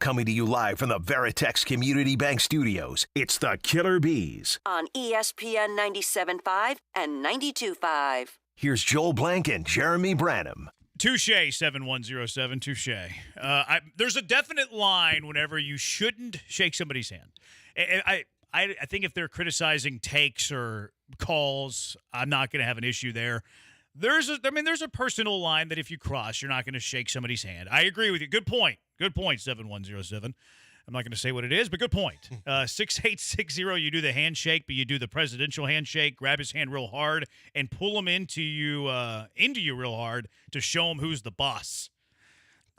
Coming to you live from the Veritex Community Bank Studios, it's the Killer Bees. On ESPN 97.5 and 92.5. Here's Joel Blank and Jeremy Branham. Touche, 7107, touche. There's a definite line whenever you shouldn't shake somebody's hand. I think if they're criticizing takes or calls, I'm not going to have an issue there. There's a personal line that if you cross, you're not going to shake somebody's hand. I agree with you. Good point. Good point, 7107. I'm not going to say what it is, but good point. 6860, you do the handshake, but you do the presidential handshake, grab his hand real hard, and pull him into you real hard to show him who's the boss.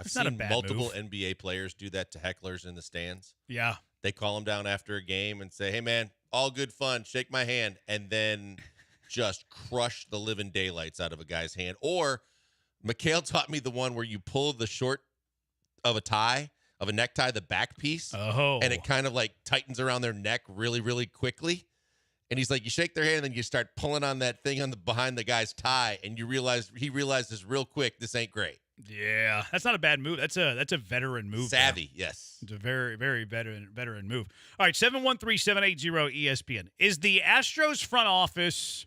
I've seen multiple NBA players do that to hecklers in the stands. Yeah. They call them down after a game and say, hey, man, all good fun, shake my hand, and then just crush the living daylights out of a guy's hand. Or Mikhail taught me the one where you pull the short of a necktie, the back piece, and it kind of like tightens around their neck really, really quickly. And he's like, you shake their hand, and then you start pulling on that thing behind the guy's tie, and he realizes real quick this ain't great. Yeah, that's not a bad move. That's a veteran move. Savvy, yes. It's a very, very veteran move. All right, 713-780-ESPN. Is the Astros front office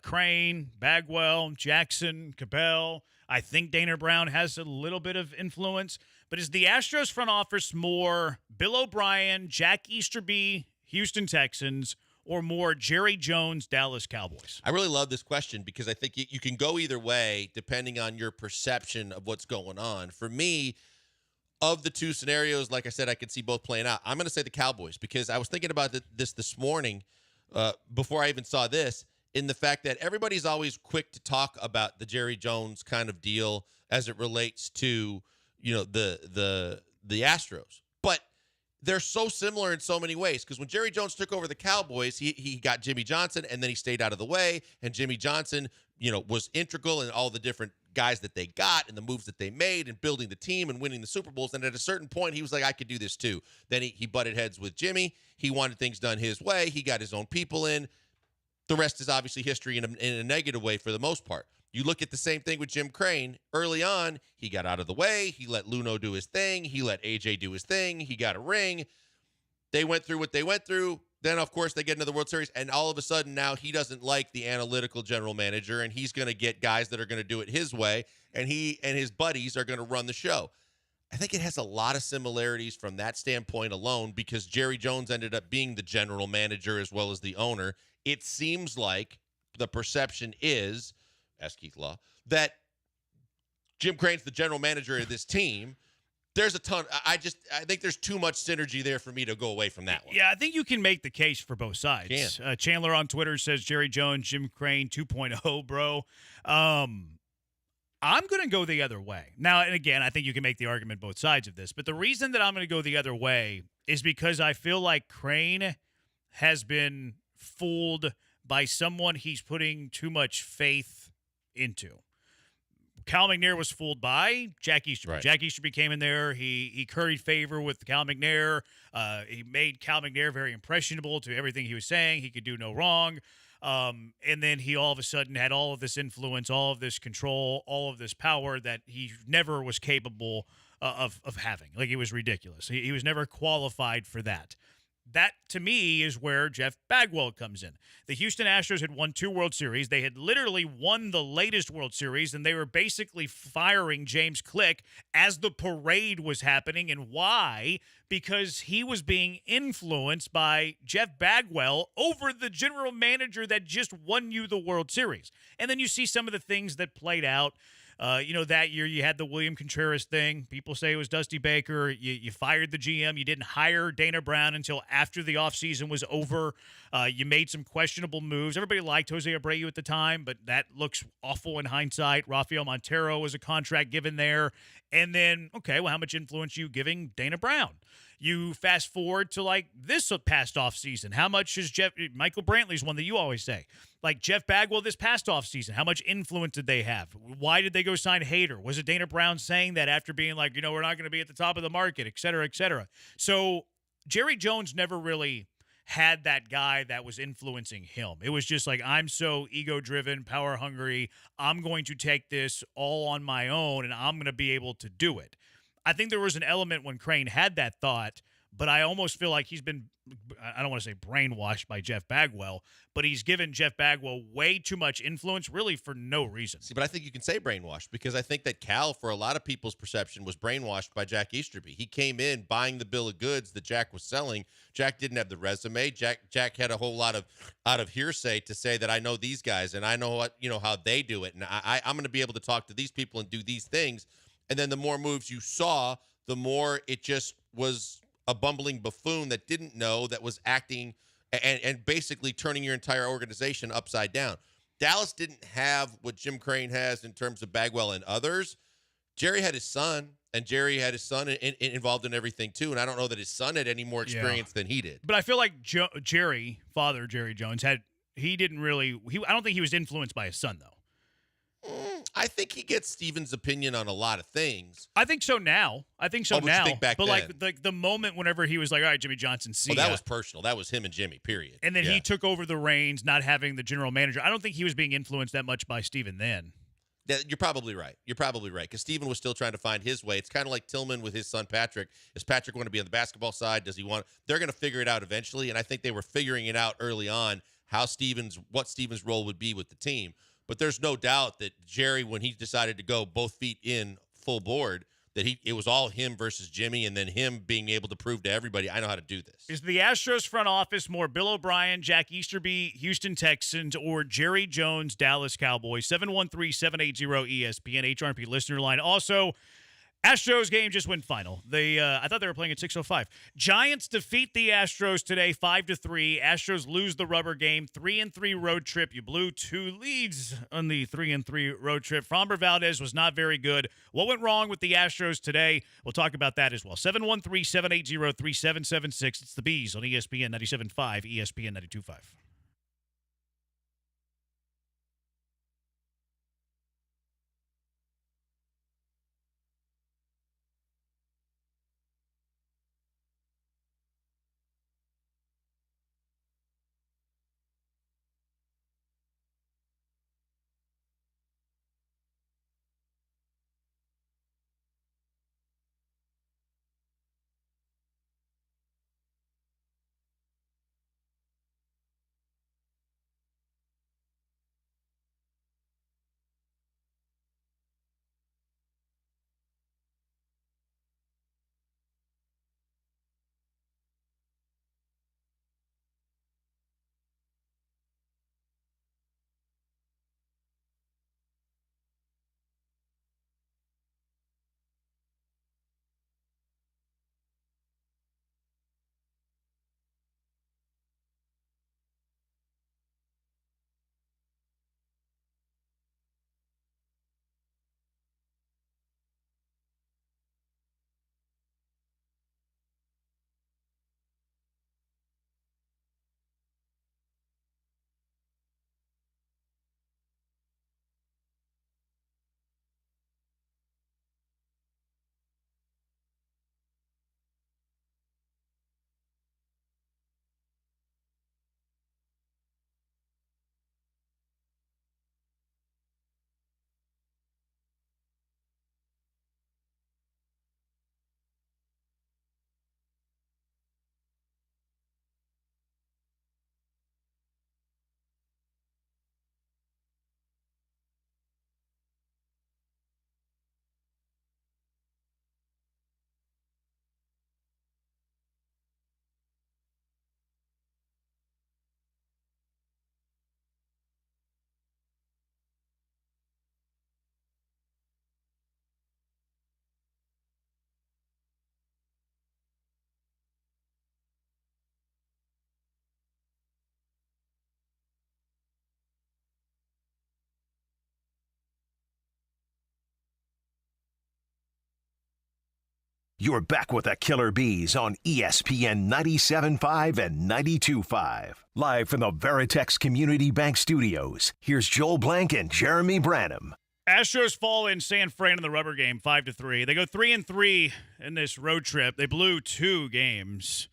Crane, Bagwell, Jackson, Cabell? I think Dana Brown has a little bit of influence. But is the Astros front office more Bill O'Brien, Jack Easterby, Houston Texans, or more Jerry Jones, Dallas Cowboys? I really love this question because I think you can go either way depending on your perception of what's going on. For me, of the two scenarios, like I said, I could see both playing out. I'm going to say the Cowboys because I was thinking about this morning before I even saw this, in the fact that everybody's always quick to talk about the Jerry Jones kind of deal as it relates to, the Astros. But they're so similar in so many ways because when Jerry Jones took over the Cowboys, he got Jimmy Johnson and then he stayed out of the way. And Jimmy Johnson, was integral in all the different guys that they got and the moves that they made and building the team and winning the Super Bowls. And at a certain point, he was like, I could do this too. Then he butted heads with Jimmy. He wanted things done his way. He got his own people in. The rest is obviously history in a negative way for the most part. You look at the same thing with Jim Crane. Early on, he got out of the way. He let Luno do his thing. He let AJ do his thing. He got a ring. They went through what they went through. Then, of course, they get into the World Series, and all of a sudden now he doesn't like the analytical general manager, and he's going to get guys that are going to do it his way, and he and his buddies are going to run the show. I think it has a lot of similarities from that standpoint alone because Jerry Jones ended up being the general manager as well as the owner. It seems like the perception is, ask Keith Law, that Jim Crane's the general manager of this team. There's a ton. I think there's too much synergy there for me to go away from that one. Yeah, I think you can make the case for both sides. Chandler on Twitter says Jerry Jones, Jim Crane 2.0, bro. I'm going to go the other way. Now, and again, I think you can make the argument both sides of this, but the reason that I'm going to go the other way is because I feel like Crane has been fooled by someone he's putting too much faith into. Cal McNair was fooled by Jack Easterby. Right. Jack Easterby came in there. He curried favor with Cal McNair. He made Cal McNair very impressionable to everything he was saying. He could do no wrong. And then he all of a sudden had all of this influence, all of this control, all of this power that he never was capable of having. Like, it was ridiculous. He was never qualified for that. That, to me, is where Jeff Bagwell comes in. The Houston Astros had won 2 World Series. They had literally won the latest World Series, and they were basically firing James Click as the parade was happening. And why? Because he was being influenced by Jeff Bagwell over the general manager that just won you the World Series. And then you see some of the things that played out. That year you had the William Contreras thing. People say it was Dusty Baker. You fired the GM. You didn't hire Dana Brown until after the offseason was over. You made some questionable moves. Everybody liked Jose Abreu at the time, but that looks awful in hindsight. Rafael Montero was a contract given there. And then, okay, well, how much influence are you giving Dana Brown? You fast forward to, like, this past offseason. How much is Michael Brantley's one that you always say. Like, Jeff Bagwell this past offseason, how much influence did they have? Why did they go sign Hader? Was it Dana Brown saying that after being like, we're not going to be at the top of the market, et cetera, et cetera? So Jerry Jones never really had that guy that was influencing him. It was just like, I'm so ego-driven, power-hungry, I'm going to take this all on my own, and I'm going to be able to do it. I think there was an element when Crane had that thought, but I almost feel like he's been, I don't want to say brainwashed by Jeff Bagwell, but he's given Jeff Bagwell way too much influence, really for no reason. See, but I think you can say brainwashed because I think that Cal, for a lot of people's perception, was brainwashed by Jack Easterby. He came in buying the bill of goods that Jack was selling. Jack didn't have the resume. Jack had a whole lot of out of hearsay to say that I know these guys and I know how they do it, and I'm going to be able to talk to these people and do these things. And then the more moves you saw, the more it just was a bumbling buffoon that didn't know, that was acting and basically turning your entire organization upside down. Dallas didn't have what Jim Crane has in terms of Bagwell and others. Jerry had his son, and Jerry had his son involved in everything too. And I don't know that his son had any more experience than he did. But I feel like Father Jerry Jones, I don't think he was influenced by his son, though. I think he gets Steven's opinion on a lot of things. I think so now. But back then? like the moment whenever he was like, all right, Jimmy Johnson, see ya. That was personal. That was him and Jimmy, period. And then he took over the reins, not having the general manager. I don't think he was being influenced that much by Steven then. You're probably right. Because Steven was still trying to find his way. It's kind of like Tillman with his son Patrick. Is Patrick going to be on the basketball side? Does he want? They're going to figure it out eventually, and I think they were figuring it out early on what Steven's role would be with the team. But there's no doubt that Jerry, when he decided to go both feet in full board, that it was all him versus Jimmy, and then him being able to prove to everybody, I know how to do this. Is the Astros front office more Bill O'Brien, Jack Easterby, Houston Texans, or Jerry Jones, Dallas Cowboys? 713-780-ESPN, HRP listener line. Also, Astros game just went final. I thought they were playing at 6:05. Giants defeat the Astros today 5-3. Astros lose the rubber game. 3-3 road trip. You blew 2 leads on the 3-3 road trip. Framber Valdez was not very good. What went wrong with the Astros today? We'll talk about that as well. 713-780-3776. It's the Bees on ESPN 97.5, ESPN 92.5. You're back with the Killer Bees on ESPN 97.5 and 92.5. Live from the Veritex Community Bank Studios, here's Joel Blank and Jeremy Branham. Astros fall in San Fran in the rubber game 5-3. They go 3-3 in this road trip. They blew 2 games.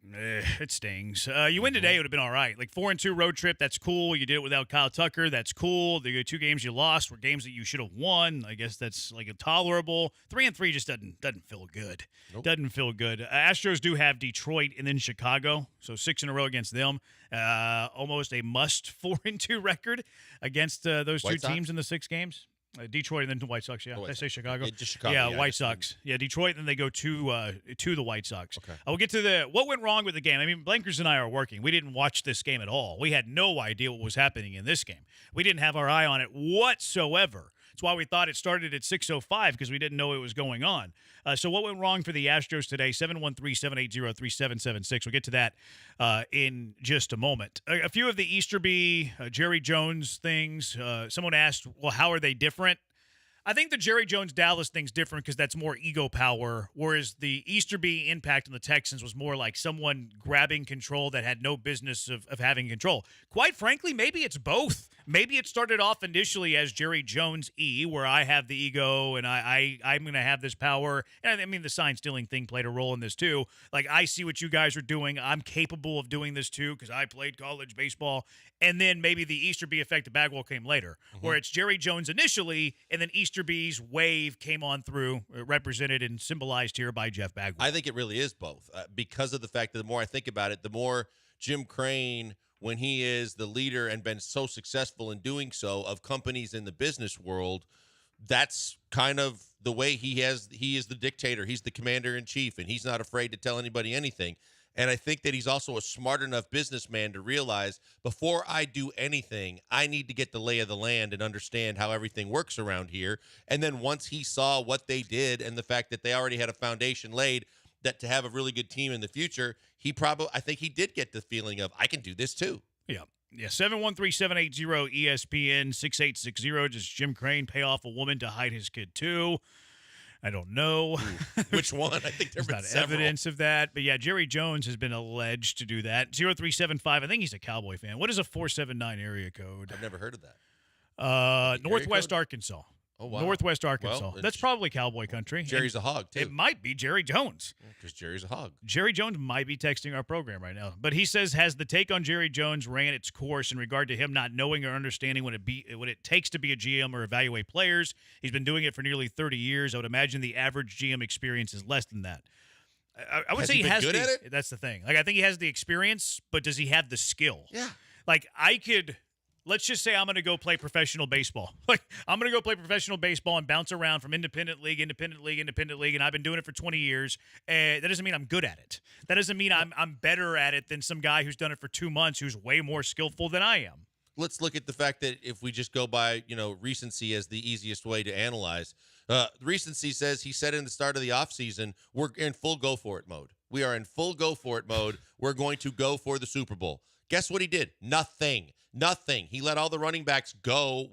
It stings. You win today, it would have been all right. Like 4-2 road trip, that's cool. You did it without Kyle Tucker, that's cool. The 2 games you lost were games that you should have won. I guess that's like tolerable. 3-3 just doesn't feel good. Nope. Doesn't feel good. Astros do have Detroit and then Chicago, so 6 in a row against them. Almost a must 4-2 record against those White 2 Sox? teams in the 6 games. Detroit and then the White Sox, yeah. The White Did I say Sox. Chicago? Just Chicago. Yeah, White Sox. Yeah, Detroit, then they go to the White Sox. Okay. We'll get to what went wrong with the game. I mean, Blankers and I are working. We didn't watch this game at all. We had no idea what was happening in this game. We didn't have our eye on it whatsoever. That's why we thought it started at 6:05 because we didn't know it was going on. So what went wrong for the Astros today? 713-780-3776. We'll get to that in just a moment. A few of the Easterby, Jerry Jones things. Someone asked, well, how are they different? I think the Jerry Jones-Dallas thing's different because that's more ego power, whereas the Easterby impact on the Texans was more like someone grabbing control that had no business of having control. Quite frankly, maybe it's both. Maybe it started off initially as Jerry Jones-E, where I have the ego and I'm going to have this power. And I mean, the sign-stealing thing played a role in this too. Like, I see what you guys are doing. I'm capable of doing this too because I played college baseball. And then maybe the Easterby effect of Bagwell came later, where it's Jerry Jones initially, and then Easterby's wave came on through, represented and symbolized here by Jeff Bagwell. I think it really is both because of the fact that the more I think about it, the more Jim Crane, when he is the leader and been so successful in doing so of companies in the business world, that's kind of the way he is the dictator. He's the commander in chief, and he's not afraid to tell anybody anything. And I think that he's also a smart enough businessman to realize before I do anything, I need to get the lay of the land and understand how everything works around here. And then once he saw what they did and the fact that they already had a foundation laid, that to have a really good team in the future, I think he did get the feeling of, I can do this too. Yeah. Yeah, 713-780-ESPN 6860. Does Jim Crane pay off a woman to hide his kid too? I don't know. Which one? I think there's not several. evidence of that. But yeah, Jerry Jones has been alleged to do that. 0375. I think he's a Cowboy fan. What is a 479 area code? I've never heard of that. Northwest Arkansas. Oh, wow. Northwest Arkansas. Well, That's probably Cowboy country. Jerry's a hog, too. It might be Jerry Jones. Because Jerry's a hog. Jerry Jones might be texting our program right now. But he says, has the take on Jerry Jones ran its course in regard to him not knowing or understanding what it takes to be a GM or evaluate players? He's been doing it for nearly 30 years. I would imagine the average GM experience is less than that. I would say he has good at it? That's the thing. Like, I think he has the experience, but does he have the skill? Yeah. Like, let's just say I'm going to go play professional baseball. Like, I'm going to go play professional baseball and bounce around from independent league, and I've been doing it for 20 years. And that doesn't mean I'm good at it. That doesn't mean I'm better at it than some guy who's done it for 2 months who's way more skillful than I am. Let's look at the fact that if we just go by, recency as the easiest way to analyze. Recency says he said in the start of the offseason, we're in full go for it mode. We are in full go for it mode. We're going to go for the Super Bowl. Guess what he did? Nothing. He let all the running backs go,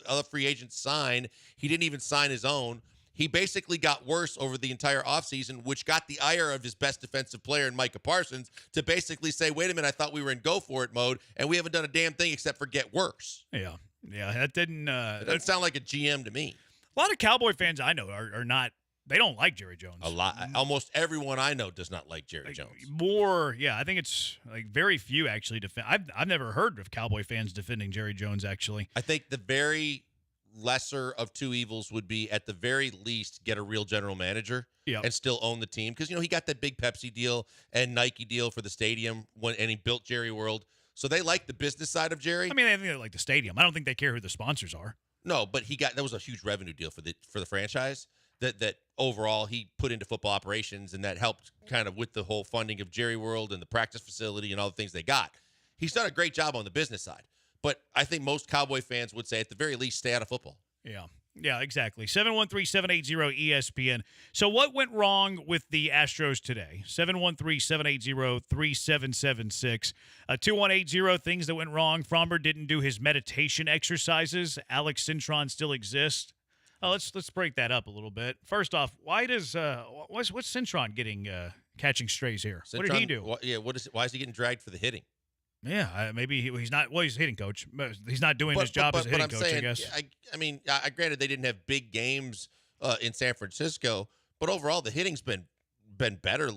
other free agents sign. He didn't even sign his own. He basically got worse over the entire offseason, which got the ire of his best defensive player in Micah Parsons to basically say, wait a minute, I thought we were in go-for-it mode, and we haven't done a damn thing except for get worse. Yeah, that didn't... It doesn't sound like a GM to me. A lot of Cowboy fans I know are not... They don't like Jerry Jones. A lot. Almost everyone I know does not like Jerry Jones. I think it's like very few actually defend. I've never heard of Cowboy fans defending Jerry Jones, actually. I think the very lesser of two evils would be, at the very least, get a real general manager and still own the team. Because, he got that big Pepsi deal and Nike deal for the stadium and he built Jerry World. So they like the business side of Jerry. I mean, I think they like the stadium. I don't think they care who the sponsors are. No, but that was a huge revenue deal for the franchise. That overall he put into football operations, and that helped kind of with the whole funding of Jerry World and the practice facility and all the things they got. He's done a great job on the business side, but I think most Cowboy fans would say at the very least stay out of football. Yeah, exactly. 713-780-ESPN. So what went wrong with the Astros today? 713-780-3776. 2180, things that went wrong. Fromber didn't do his meditation exercises. Alex Cintron still exists. Let's break that up a little bit. First off, why does what's Cintron getting catching strays here? What did he do? Why is he getting dragged for the hitting? Yeah, maybe he's not. Well, he's a hitting coach. He's not doing his job as a hitting coach, I guess. I mean, granted they didn't have big games in San Francisco, but overall the hitting's been been better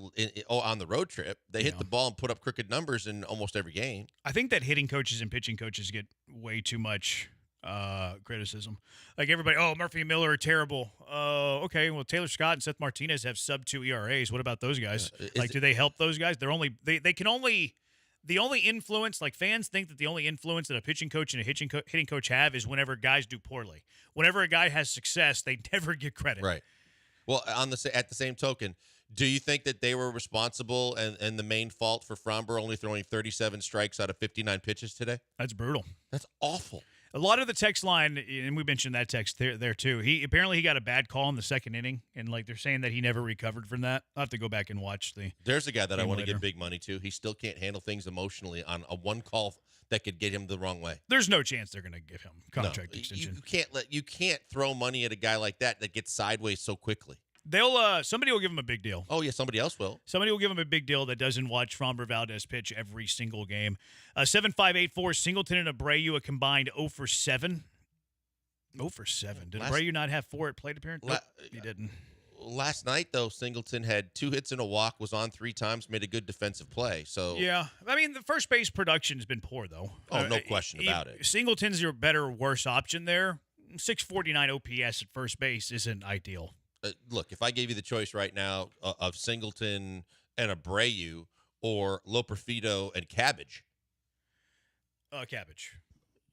on the road trip. They hit the ball and put up crooked numbers in almost every game. I think that hitting coaches and pitching coaches get way too much criticism. Like everybody, Murphy and Miller are terrible. Okay, well, Taylor Scott and Seth Martinez have sub-2 ERAs. What about those guys? Do they help those guys? They can only the only influence, like fans think that the only influence that a pitching coach and a hitting coach have is whenever guys do poorly. Whenever a guy has success, they never get credit. Right. Well, at the same token, do you think that they were responsible and the main fault for Framber only throwing 37 strikes out of 59 pitches today? That's brutal. That's awful. A lot of the text line, and we mentioned that text there too. He got a bad call in the second inning, and like they're saying that he never recovered from that. I'll have to go back and watch the. There's a guy that I want to give big money to. He still can't handle things emotionally on a one call that could get him the wrong way. There's no chance they're going to give him contract extension. You can't throw money at a guy like that gets sideways so quickly. Somebody will give him a big deal. Oh yeah, somebody else will. Somebody will give him a big deal that doesn't watch Framber Valdez pitch every single game. 7-5-8-4 Singleton and Abreu a combined 0 for 7. 0 for 7. Did Abreu not have 4 at plate appearance? Nope, he didn't. Last night, though, Singleton had 2 hits and a walk, was on 3 times, made a good defensive play. So yeah, I mean the first base production has been poor though. Oh, no question about it. Singleton's your better or worse option there. 649 OPS at first base isn't ideal. Look, if I gave you the choice right now of Singleton and Abreu or Loperfido and Cabbage. Cabbage.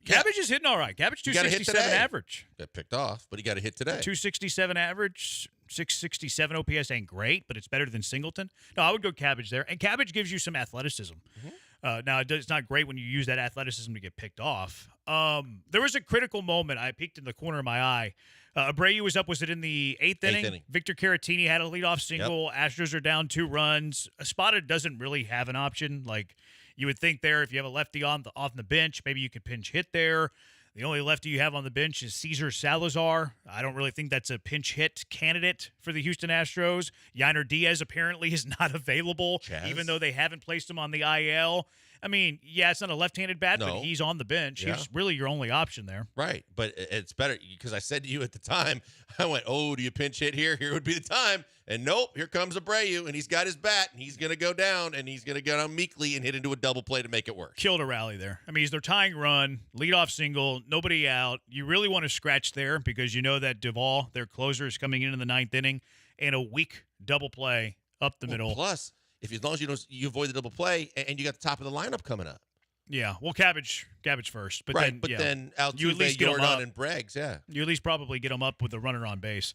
Cabbage is hitting all right. Cabbage 267 average. Got picked off, but he got a hit today. 267 average, 667 OPS ain't great, but it's better than Singleton. No, I would go Cabbage there. And Cabbage gives you some athleticism. Mm-hmm. Now, it's not great when you use that athleticism to get picked off. There was a critical moment. I peeked in the corner of my eye. Abreu was it in the eighth inning? Victor Caratini had a leadoff single. Yep. Astros are down 2 runs. Espada doesn't really have an option. Like, you would think there, if you have a lefty off the bench, maybe you could pinch hit there. The only lefty you have on the bench is Cesar Salazar. I don't really think that's a pinch hit candidate for the Houston Astros. Yainer Diaz apparently is not available, even though they haven't placed him on the IL. I mean, yeah, it's not a left-handed bat, but he's on the bench. Yeah. He's really your only option there. Right, but it's better because I said to you at the time, I went, do you pinch hit here? Here would be the time. And nope, here comes Abreu, and he's got his bat, and he's going to go down, and he's going to go down meekly and hit into a double play to make it work. Killed a rally there. I mean, he's their tying run, leadoff single, nobody out. You really want to scratch there because you know that Duvall, their closer, is coming in the 9th inning, and a weak double play up the middle. Plus, as long as you avoid the double play, and you got the top of the lineup coming up. Yeah, well, Cabbage first. But right, then Altuve, Jordan, and Breggs, You at least probably get them up with a runner on base.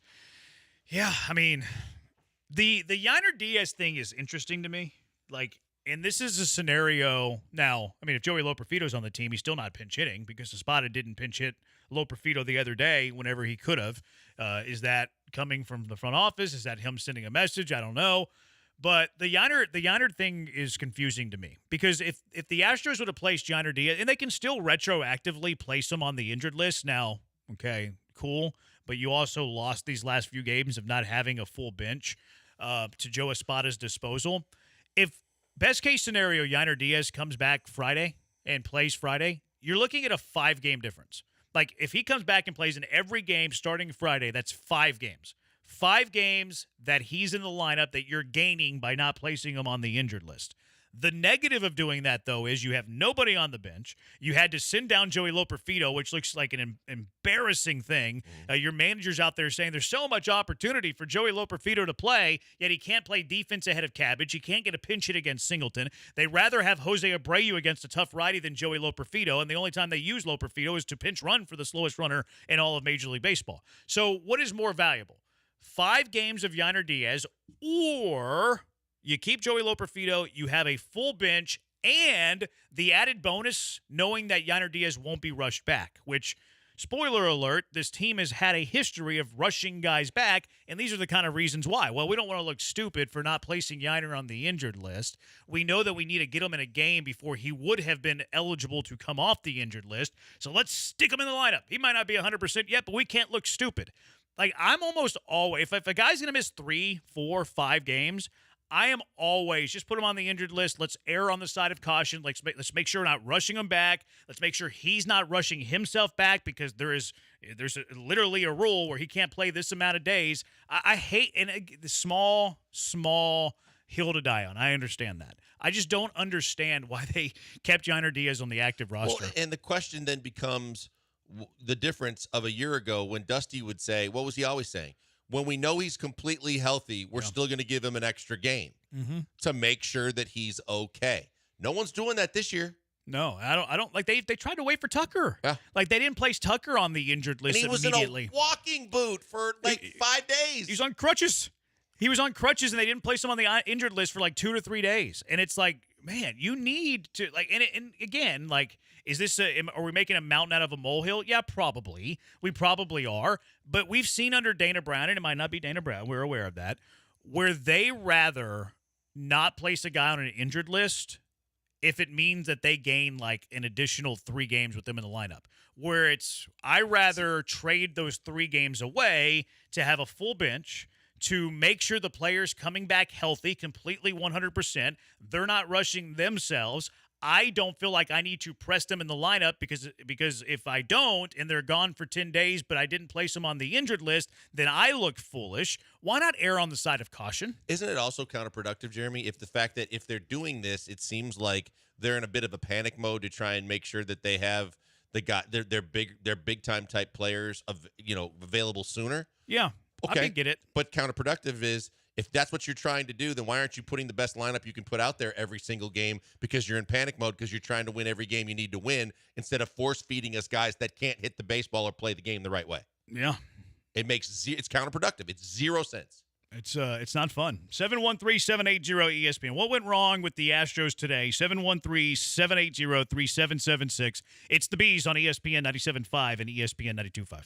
Yeah, I mean, the Yainer Diaz thing is interesting to me. Like, and this is a scenario now. I mean, if Joey Loperfido's on the team, he's still not pinch hitting because Espada didn't pinch hit Loperfido the other day whenever he could have. Is that coming from the front office? Is that him sending a message? I don't know. But the Yainer thing is confusing to me because if the Astros would have placed Yainer Diaz, and they can still retroactively place him on the injured list now, okay, cool. But you also lost these last few games of not having a full bench to Joe Espada's disposal. If best case scenario, Yainer Diaz comes back Friday and plays Friday, you're looking at a 5-game difference. Like if he comes back and plays in every game starting Friday, that's 5 games. 5 games that he's in the lineup that you're gaining by not placing him on the injured list. The negative of doing that, though, is you have nobody on the bench. You had to send down Joey Loperfido, which looks like an embarrassing thing. Your manager's out there saying there's so much opportunity for Joey Loperfido to play, yet he can't play defense ahead of Cabbage. He can't get a pinch hit against Singleton. They'd rather have Jose Abreu against a tough righty than Joey Loperfido, and the only time they use Loperfido is to pinch run for the slowest runner in all of Major League Baseball. So what is more valuable? 5 games of Yainer Diaz, or you keep Joey Loperfido, you have a full bench, and the added bonus knowing that Yainer Diaz won't be rushed back, which, spoiler alert, this team has had a history of rushing guys back, and these are the kind of reasons why. Well, we don't want to look stupid for not placing Yainer on the injured list. We know that we need to get him in a game before he would have been eligible to come off the injured list, so let's stick him in the lineup. He might not be 100% yet, but we can't look stupid. Like, I'm almost always, if a guy's going to miss 3, 4, 5 games, I am always just put him on the injured list. Let's err on the side of caution. Let's make sure we're not rushing him back. Let's make sure he's not rushing himself back because there is there's literally a rule where he can't play this amount of days. I hate the small hill to die on. I understand that. I just don't understand why they kept Yainer Diaz on the active roster. Well, and the question then becomes the difference of a year ago when Dusty would say, what was he always saying? When we know he's completely healthy, we're still going to give him an extra game to make sure that he's okay. No one's doing that this year. No, I don't like they tried to wait for Tucker. Yeah. Like they didn't place Tucker on the injured list And he was immediately. in a walking boot for like 5 days. He's on crutches. He was on crutches, and they didn't place him on the injured list for like 2 to 3 days. And it's like, man, you need to like. And again, like, is this are we making a mountain out of a molehill? Yeah, probably. We probably are. But we've seen under Dana Brown, and it might not be Dana Brown. We're aware of that, where they rather not place a guy on an injured list if it means that they gain like an additional 3 games with them in the lineup. Where it's I rather trade those 3 games away to have a full bench, to make sure the player's coming back healthy, completely 100%. They're not rushing themselves. I don't feel like I need to press them in the lineup because if I don't and they're gone for 10 days, but I didn't place them on the injured list, then I look foolish. Why not err on the side of caution? Isn't it also counterproductive, Jeremy, if the fact that if they're doing this, it seems like they're in a bit of a panic mode to try and make sure that they have their big time type players available sooner? Yeah. Okay. I can get it. But counterproductive is if that's what you're trying to do, then why aren't you putting the best lineup you can put out there every single game because you're in panic mode because you're trying to win every game you need to win instead of force feeding us guys that can't hit the baseball or play the game the right way? Yeah. It's counterproductive. It's 0 cents. It's not fun. 713-780-ESPN. What went wrong with the Astros today? 713-780-3776. It's the Bees on ESPN 97.5 and ESPN 92.5.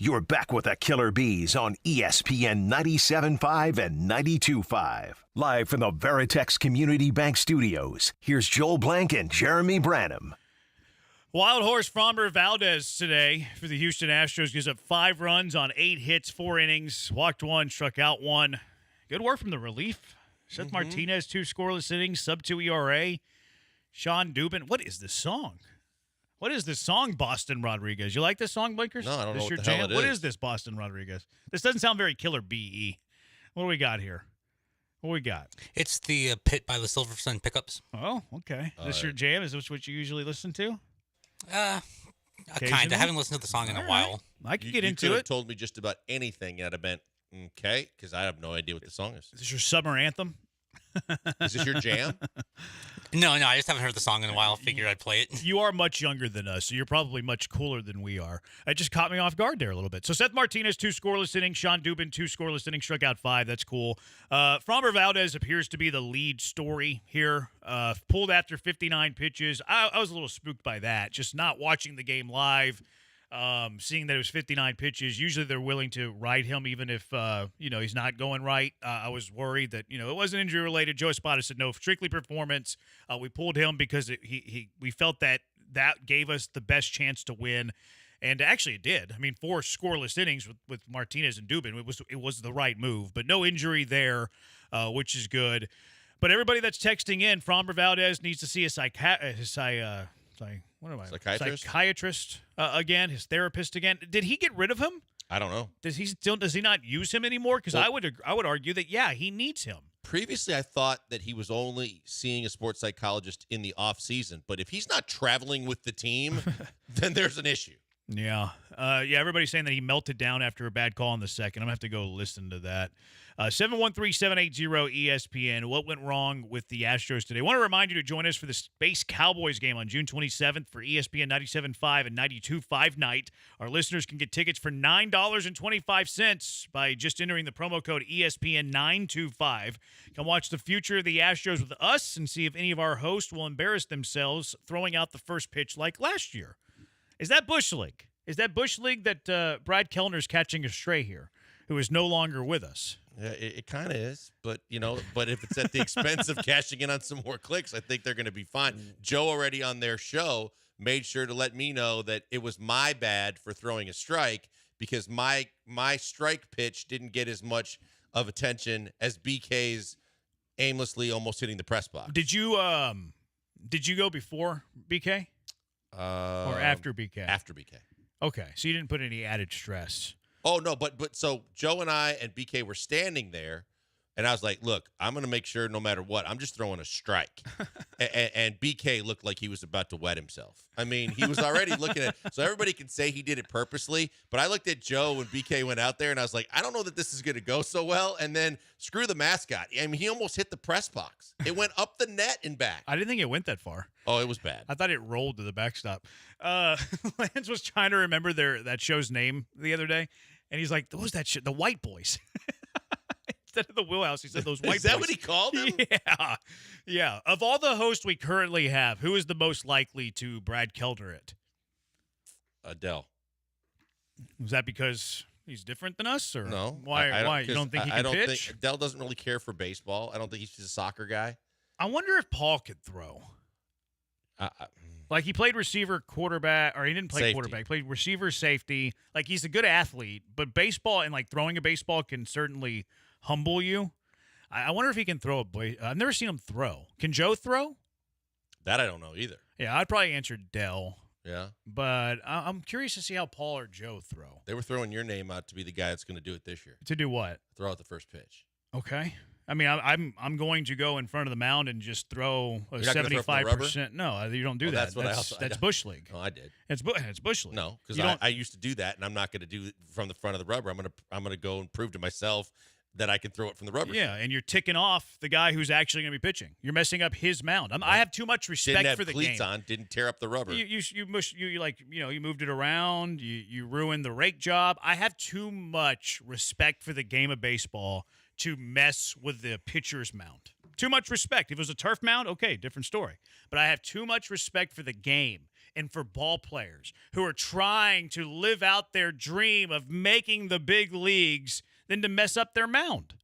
You're back with the Killer Bees on ESPN 97.5 and 92.5. Live from the Veritex Community Bank Studios, here's Joel Blank and Jeremy Branham. Wild horse Framber Valdez today for the Houston Astros gives up 5 runs on 8 hits, 4 innings, walked 1, struck out 1. Good work from the relief. Seth Martinez, 2 scoreless innings, sub-2 ERA. Sean Dubin. What is this song? What is this song, Boston Rodriguez? You like this song, Blinkers? No, I don't know your what the hell jam? it What is. is this, Boston Rodriguez? This doesn't sound very Killer BE. What do we got here? What we got? It's the Pit by the Silver Sun Pickups. Oh, okay. Is this your jam? Is this what you usually listen to? Kind Occasionally? of. I haven't listened to the song in a while. I could get You into could have it. told me just about anything, and I'd have been, okay, because I have no idea what the song is. Is this your summer anthem? Is this your jam? No, I just haven't heard the song in a while. Figured I'd play it. You are much younger than us, so you're probably much cooler than we are. It just caught me off guard there a little bit. So Seth Martinez, 2 scoreless innings. Sean Dubin, 2 scoreless innings, struck out 5. That's cool. Framber Valdez appears to be the lead story here. Pulled after 59 pitches. I was a little spooked by that, just not watching the game live. Seeing that it was 59 pitches, usually they're willing to ride him even if he's not going right. I was worried that it wasn't injury related. Joe Espada said no, strictly performance. We pulled him because we felt that gave us the best chance to win, and actually it did. I mean, 4 scoreless innings with Martinez and Dubin, it was the right move, but no injury there, which is good. But everybody that's texting in, Framber Valdez needs to see a psychiatrist again, his therapist again. Did he get rid of him? I don't know. Does he not use him anymore? Because I would argue that he needs him. Previously, I thought that he was only seeing a sports psychologist in the off season, but if he's not traveling with the team, then there's an issue. Yeah. Everybody's saying that he melted down after a bad call in the second. I'm going to have to go listen to that. 713-780-ESPN. What went wrong with the Astros today? I want to remind you to join us for the Space Cowboys game on June 27th for ESPN 97.5 and 92.5 night. Our listeners can get tickets for $9.25 by just entering the promo code ESPN925. Come watch the future of the Astros with us and see if any of our hosts will embarrass themselves throwing out the first pitch like last year. Is that Bush League? Is that Bush League that Brad Kellner's catching a stray here, who is no longer with us? Yeah, it kind of is, but if it's at the expense of cashing in on some more clicks, I think they're going to be fine. Joe already on their show made sure to let me know that it was my bad for throwing a strike because my strike pitch didn't get as much of attention as BK's aimlessly almost hitting the press box. Did you go before BK or after BK? After BK. Okay, so you didn't put any added stress. Oh, no, but so Joe and I and BK were standing there, and I was like, look, I'm going to make sure no matter what, I'm just throwing a strike. and BK looked like he was about to wet himself. I mean, he was already looking at – so everybody can say he did it purposely, but I looked at Joe when BK went out there, and I was like, I don't know that this is going to go so well. And then screw the mascot. I mean, he almost hit the press box. It went up the net and back. I didn't think it went that far. Oh, it was bad. I thought it rolled to the backstop. Lance was trying to remember that show's name the other day, and he's like, what was that shit? The White Boys. Instead of the Wheelhouse, he said those White Boys. Is that what he called them? Yeah. Of all the hosts we currently have, who is the most likely to Brad Kellner it? Adele. Was that because he's different than us, or No. Why? You don't think he can I don't pitch? think Adele doesn't really care for baseball. I don't think he's just a soccer guy. I wonder if Paul could throw. Like he played receiver, quarterback, or he didn't play quarterback. He played receiver, safety. Like he's a good athlete, but baseball and like throwing a baseball can certainly humble you. I wonder if he can throw I've never seen him throw. Can Joe throw? That I don't know either. Yeah, I'd probably answer Dell. Yeah. But I'm curious to see how Paul or Joe throw. They were throwing your name out to be the guy that's going to do it this year. To do what? Throw out the first pitch. Okay. I mean, I'm going to go in front of the mound and just throw a 75%. No, you don't do that. That's Bush League. Oh, I did. It's Bush League. No, because I used to do that, and I'm not going to do it from the front of the rubber. I'm gonna go and prove to myself that I can throw it from the rubber. Yeah, and you're ticking off the guy who's actually going to be pitching. You're messing up his mound. I have too much respect for the game. Didn't have cleats on. Didn't tear up the rubber. You moved it around. You ruined the rake job. I have too much respect for the game of baseball to mess with the pitcher's mound. Too much respect. If it was a turf mound, okay, different story. But I have too much respect for the game. and for ball players who are trying to live out their dream of making the big leagues than to mess up their mound.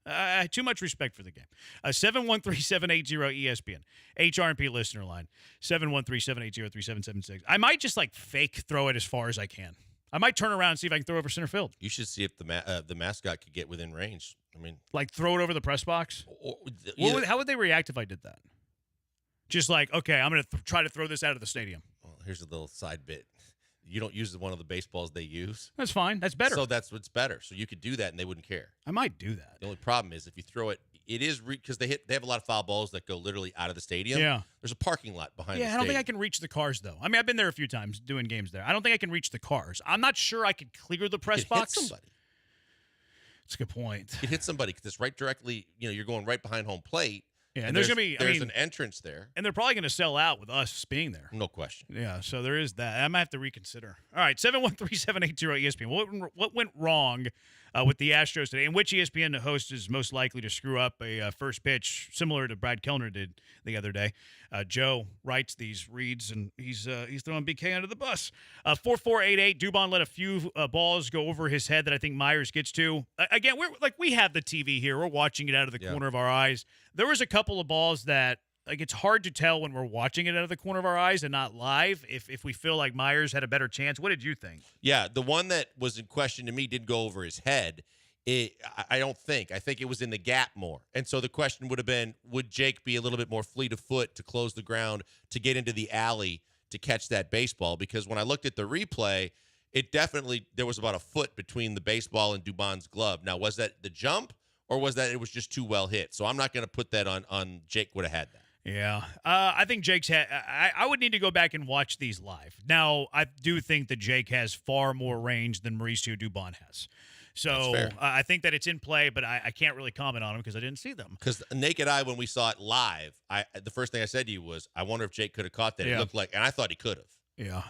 Too much respect for the game. 713-780-ESPN. HRP listener line. 713-780-3776. I might just fake throw it as far as I can. I might turn around and see if I can throw over center field. You should see if the mascot could get within range. I mean, throw it over the press box? How would they react if I did that? Just okay, I'm going to try to throw this out of the stadium. Well, here's a little side bit. You don't use one of the baseballs they use. That's fine. That's better. So that's what's better. So you could do that and they wouldn't care. I might do that. The only problem is if you throw it, it is because they have a lot of foul balls that go literally out of the stadium. Yeah. There's a parking lot behind the I don't stadium. think I can reach the cars, though. I mean, I've been there a few times doing games there. I don't think I can reach the cars. I'm not sure I could clear the press You could box. hit somebody. That's a good point. You could hit somebody because it's right directly, you're going right behind home plate. Yeah, and there's going to be, an entrance there. And they're probably going to sell out with us being there. No question. Yeah, so there is that. I might have to reconsider. All right, 713-780-ESPN. What went wrong with the Astros today, in which ESPN host is most likely to screw up a first pitch, similar to Brad Kellner did the other day? Joe writes these reads, and he's throwing BK under the bus. 4488, Dubon let a few balls go over his head that I think Myers gets to. Again, we have the TV here. We're watching it out of the corner of our eyes. There was a couple of balls that it's hard to tell when we're watching it out of the corner of our eyes and not live if we feel like Myers had a better chance. What did you think? Yeah, the one that was in question to me didn't go over his head. I don't think. I think it was in the gap more. And so the question would have been, would Jake be a little bit more fleet of foot to close the ground to get into the alley to catch that baseball? Because when I looked at the replay, there was about a foot between the baseball and Dubon's glove. Now, was that the jump or was that it was just too well hit? So I'm not going to put that on Jake would have had that. Yeah. I think Jake's had – I would need to go back and watch these live. Now, I do think that Jake has far more range than Mauricio Dubon has. So I think that it's in play, but I can't really comment on them because I didn't see them. Because naked eye, when we saw it live, the first thing I said to you was, I wonder if Jake could have caught that. Yeah. It looked like – and I thought he could have. Yeah.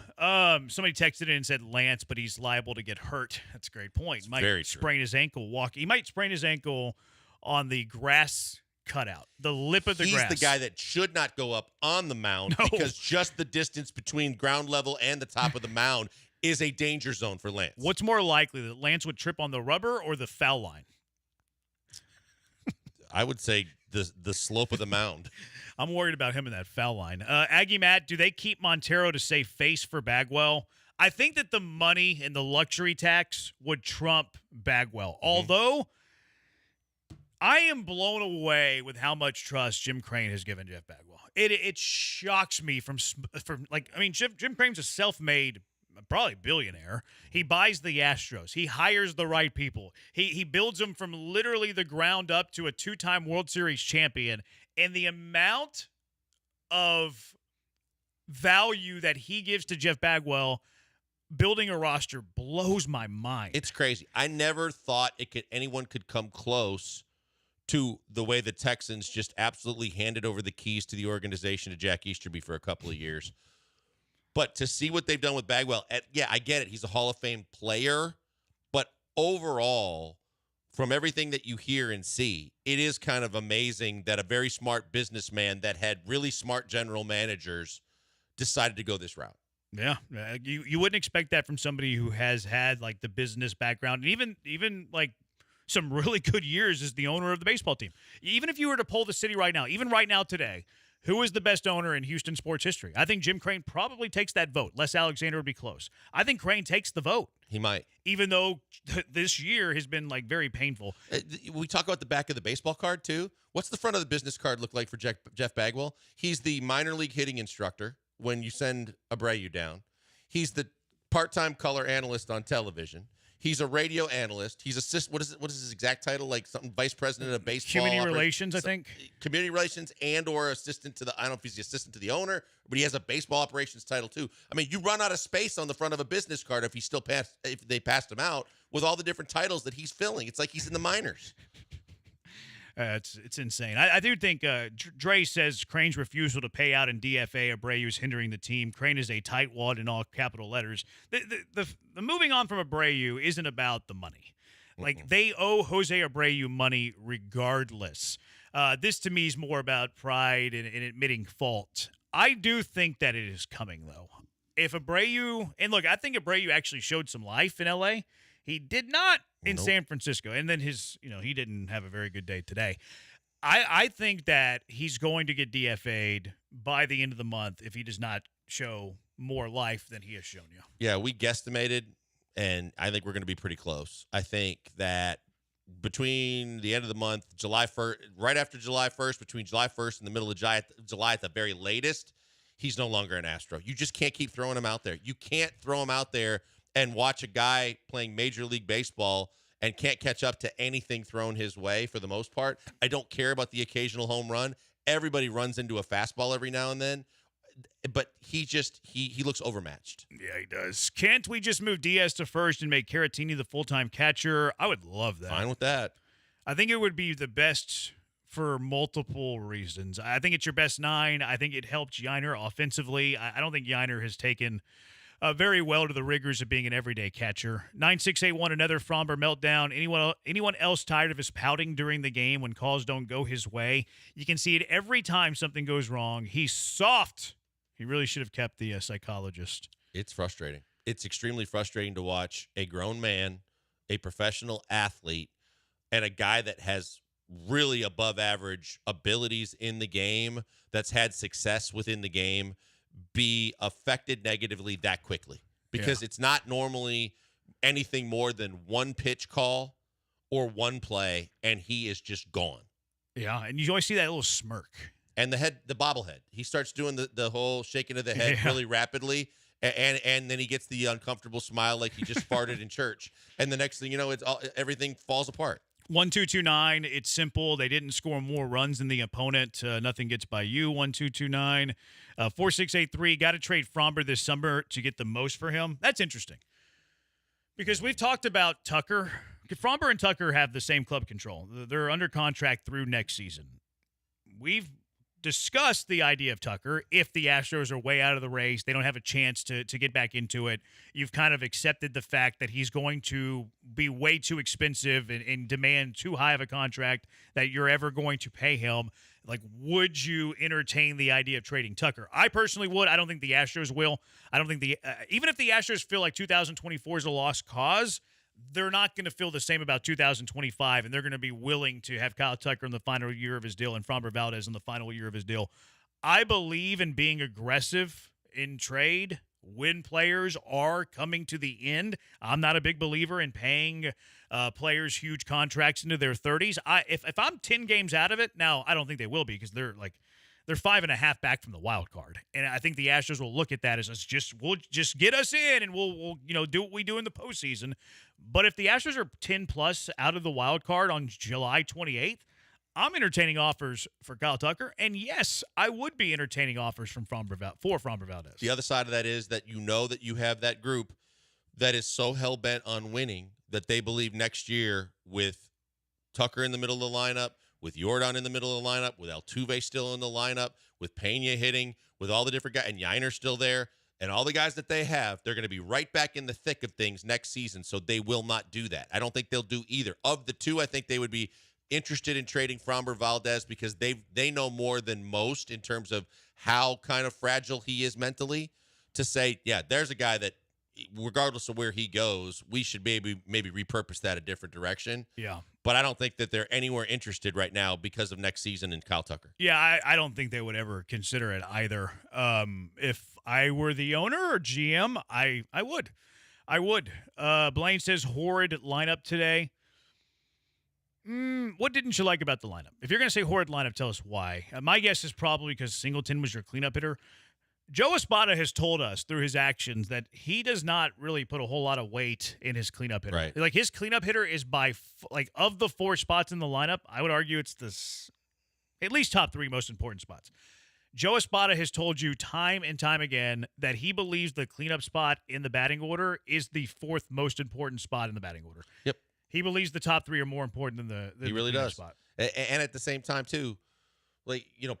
Somebody texted in and said Lance, but he's liable to get hurt. That's a great point. He might very true. sprain his ankle walking. He might sprain his ankle on the grass cutout, the lip of the grass. He's the guy that should not go up on the mound because just the distance between ground level and the top of the mound is a danger zone for Lance. What's more likely, that Lance would trip on the rubber or the foul line? I would say the slope of the mound. I'm worried about him in that foul line. Aggie Matt, do they keep Montero to save face for Bagwell? I think that the money and the luxury tax would trump Bagwell. Although I am blown away with how much trust Jim Crane has given Jeff Bagwell. It shocks me Jim Crane's a self-made probably billionaire. He buys the Astros. He hires the right people. He builds them from literally the ground up to a two-time World Series champion. And the amount of value that he gives to Jeff Bagwell building a roster blows my mind. It's crazy. I never thought anyone could come close to the way the Texans just absolutely handed over the keys to the organization to Jack Easterby for a couple of years. But to see what they've done with Bagwell, I get it. He's a Hall of Fame player. But overall, from everything that you hear and see, it is kind of amazing that a very smart businessman that had really smart general managers decided to go this route. Yeah, you wouldn't expect that from somebody who has had the business background and even some really good years as the owner of the baseball team. Even if you were to poll the city right now, even right now today, who is the best owner in Houston sports history? I think Jim Crane probably takes that vote. Les Alexander would be close. I think Crane takes the vote. He might. Even though this year has been very painful. We talk about the back of the baseball card too. What's the front of the business card look like for Jeff Bagwell? He's the minor league hitting instructor when you send Abreu down. He's the part-time color analyst on television. He's a radio analyst. He's what is his exact title? Something vice president of baseball. Community relations, I think. Community relations or assistant to I don't know if he's the assistant to the owner, but he has a baseball operations title too. I mean, you run out of space on the front of a business card if they passed him out with all the different titles that he's filling. It's like he's in the minors. It's insane. I do think Dre says Crane's refusal to pay out in DFA Abreu is hindering the team. Crane is a tightwad in all capital letters. The moving on from Abreu isn't about the money. They owe Jose Abreu money regardless. This to me is more about pride and admitting fault. I do think that it is coming though. if Abreu, and look, I think Abreu actually showed some life in LA. He did not in San Francisco. And then he didn't have a very good day today. I think that he's going to get DFA'd by the end of the month if he does not show more life than he has shown you. Yeah, we guesstimated, and I think we're going to be pretty close. I think that between the end of the month, July 1st, right after July 1st, between July 1st and the middle of July at the very latest, he's no longer an Astro. You just can't keep throwing him out there. You can't throw him out there and watch a guy playing Major League Baseball and can't catch up to anything thrown his way for the most part. I don't care about the occasional home run. Everybody runs into a fastball every now and then. But he looks overmatched. Yeah, he does. Can't we just move Diaz to first and make Caratini the full-time catcher? I would love that. Fine with that. I think it would be the best for multiple reasons. I think it's your best 9. I think it helped Yiner offensively. I don't think Yiner has taken very well to the rigors of being an everyday catcher. 9681, another Fromber meltdown. Anyone else tired of his pouting during the game when calls don't go his way? You can see it every time something goes wrong. He's soft. He really should have kept the psychologist. It's frustrating. It's extremely frustrating to watch a grown man, a professional athlete, and a guy that has really above average abilities in the game, that's had success within the game, be affected negatively that quickly. Because it's not normally anything more than one pitch call or one play, and he is just gone. Yeah, and you always see that little smirk. And the bobblehead. He starts doing the whole shaking of the head really rapidly, and then he gets the uncomfortable smile like he just farted in church. And the next thing you know, everything falls apart. 1229. It's simple. They didn't score more runs than the opponent. Nothing gets by you. 1229. 4683. Got to trade Fromber this summer to get the most for him. That's interesting because we've talked about Tucker. Fromber and Tucker have the same club control. They're under contract through next season. We've discussed the idea of Tucker. If the Astros are way out of the race, they don't have a chance to get back into it. You've kind of accepted the fact that he's going to be way too expensive and demand too high of a contract that you're ever going to pay him. Like, would you entertain the idea of trading Tucker? I personally would. I don't think the Astros will. I don't think even if the Astros feel like 2024 is a lost cause, they're not going to feel the same about 2025, and they're going to be willing to have Kyle Tucker in the final year of his deal and Fromber Valdez in the final year of his deal. I believe in being aggressive in trade when players are coming to the end. I'm not a big believer in paying players huge contracts into their 30s. If I'm 10 games out of it, now I don't think they will be because they're 5.5 back from the wild card. And I think the Astros will look at that as we'll just get us in and we'll do what we do in the postseason. But if the Astros are 10 plus out of the wild card on July 28th, I'm entertaining offers for Kyle Tucker. And yes, I would be entertaining offers for Fromber Valdez. The other side of that is that that you have that group that is so hell-bent on winning that they believe next year with Tucker in the middle of the lineup, with Jordan in the middle of the lineup, with Altuve still in the lineup, with Pena hitting, with all the different guys, and Yiner still there, and all the guys that they have, they're going to be right back in the thick of things next season, so they will not do that. I don't think they'll do either. Of the two, I think they would be interested in trading Fromber Valdez because they know more than most in terms of how kind of fragile he is mentally to say, yeah, there's a guy that regardless of where he goes, we should maybe repurpose that a different direction. Yeah. But I don't think that they're anywhere interested right now because of next season in Kyle Tucker. Yeah, I don't think they would ever consider it either. If I were the owner or GM, I would. I would. Blaine says horrid lineup today. What didn't you like about the lineup? If you're going to say horrid lineup, tell us why. My guess is probably because Singleton was your cleanup hitter. Joe Espada has told us through his actions that he does not really put a whole lot of weight in his cleanup hitter. Right. Like his cleanup hitter is of the 4 spots in the lineup, I would argue it's at least top 3 most important spots. Joe Espada has told you time and time again that he believes the cleanup spot in the batting order is the 4th most important spot in the batting order. Yep. He believes the top 3 are more important than the he really cleanup does. spot. And at the same time, too,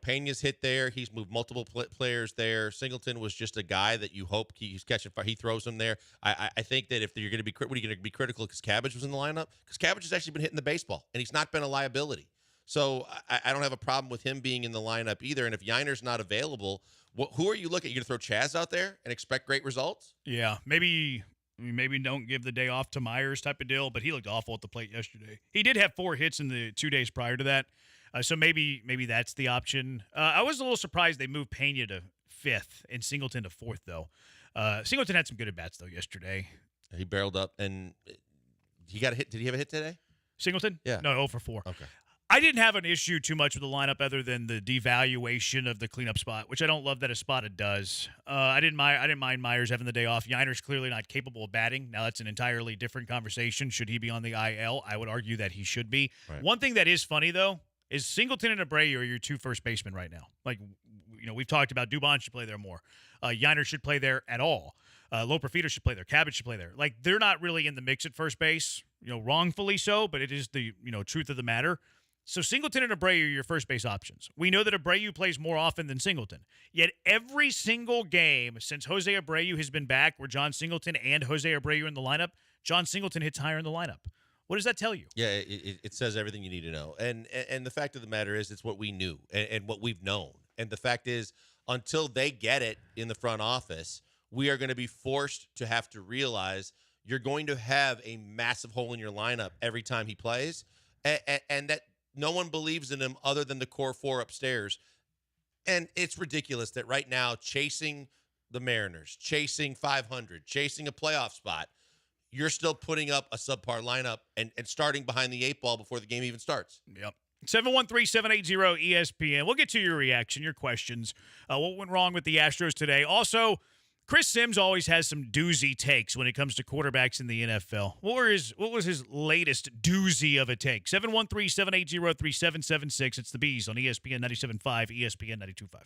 Pena's hit there. He's moved multiple players there. Singleton was just a guy that you hope he's catching fire. He throws him there. I think that if you're going to be what are you going to be critical because Cabbage was in the lineup? Because Cabbage has actually been hitting the baseball, and he's not been a liability. So I don't have a problem with him being in the lineup either. And if Yiner's not available, who are you looking at? You going to throw Chaz out there and expect great results? Yeah, maybe don't give the day off to Myers type of deal, but he looked awful at the plate yesterday. He did have 4 hits in the 2 days prior to that, so maybe that's the option. I was a little surprised they moved Pena to 5th and Singleton to 4th, though. Singleton had some good at-bats, though, yesterday. He barreled up, and he got a hit. Did he have a hit today? Singleton? Yeah. No, 0 for 4. Okay. I didn't have an issue too much with the lineup other than the devaluation of the cleanup spot, which I don't love that a spot it does. I didn't mind Myers having the day off. Yiner's clearly not capable of batting. Now that's an entirely different conversation. Should he be on the IL? I would argue that he should be. Right. One thing that is funny though is Singleton and Abreu are your 2 first basemen right now. Like, we've talked about Dubon should play there more. Yiner should play there at all. Loperfido should play there. Cabot should play there. Like, they're not really in the mix at first base. Wrongfully so, but it is the truth of the matter. So Singleton and Abreu are your first base options. We know that Abreu plays more often than Singleton. Yet every single game since Jose Abreu has been back where John Singleton and Jose Abreu are in the lineup, John Singleton hits higher in the lineup. What does that tell you? Yeah, it says everything you need to know. And the fact of the matter is it's what we knew and what we've known. And the fact is, until they get it in the front office, we are going to be forced to have to realize you're going to have a massive hole in your lineup every time he plays, and that no one believes in him other than the core 4 upstairs. And it's ridiculous that right now, chasing the Mariners, chasing 500, chasing a playoff spot, you're still putting up a subpar lineup and starting behind the 8 ball before the game even starts. Yep. 713-780-ESPN. We'll get to your reaction, your questions. What went wrong with the Astros today? Also, Chris Sims always has some doozy takes when it comes to quarterbacks in the NFL. What was his latest doozy of a take? 713-780-3776. It's the Bees on ESPN 97.5, ESPN 92.5.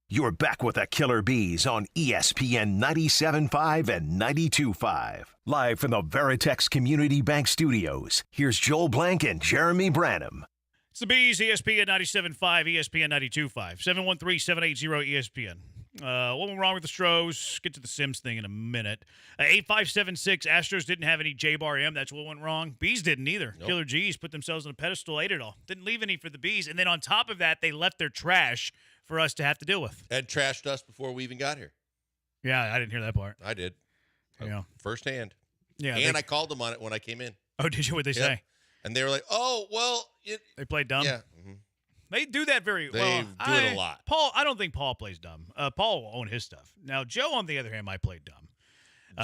You're back with the Killer Bees on ESPN 97.5 and 92.5. Live from the Veritex Community Bank Studios, here's Joel Blank and Jeremy Branham. It's the Bees, ESPN 97.5, ESPN 92.5, 713-780-ESPN. What went wrong with the Stros? Get to the Sims thing in a minute. 8576, Astros didn't have any J-Bar M. That's what went wrong. Bees didn't either. Nope. Killer G's put themselves on a pedestal, ate it all. Didn't leave any for the Bees. And then on top of that, they left their trash for us to have to deal with. And trashed us before we even got here. Yeah, I didn't hear that part. I did. Yeah. Firsthand. Yeah. And I called them on it when I came in. Oh, did you? What'd they say? And they were like, oh, well. They played dumb? Yeah. They do that very well. They do it a lot. I don't think Paul plays dumb. Paul will own his stuff. Now, Joe, on the other hand, might play dumb.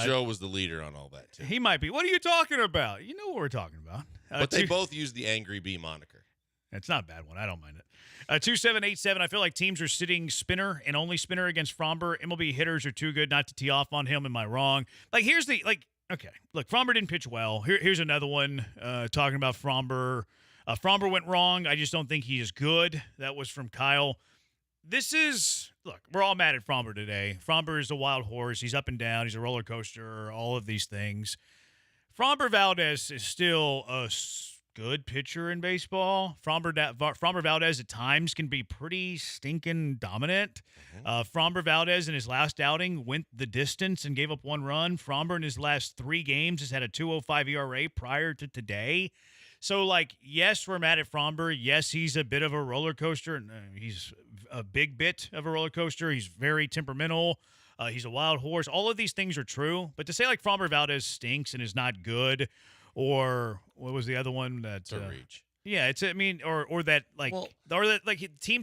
Joe was the leader on all that, too. He might be. What are you talking about? You know what we're talking about. But they both use the Angry Bee moniker. It's not a bad one. I don't mind it. 2787, I feel like teams are sitting spinner and only spinner against Fromber. MLB hitters are too good not to tee off on him. Am I wrong? Okay, look, Fromber didn't pitch well. Here's another one talking about Fromber. Fromber went wrong. I just don't think he is good. That was from Kyle. Look, we're all mad at Fromber today. Fromber is a wild horse. He's up and down. He's a roller coaster, all of these things. Fromber Valdez is still a good pitcher in baseball. Fromber Valdez at times can be pretty stinking dominant. Fromber Valdez in his last outing went the distance and gave up one run. Fromber in his last 3 games has had a 2.05 ERA prior to today. So, yes, we're mad at Fromber. Yes, he's a bit of a roller coaster. He's a big bit of a roller coaster. He's very temperamental. He's a wild horse. All of these things are true. But to say, Fromber Valdez stinks and is not good, or what was the other one? It's a reach. Yeah, teams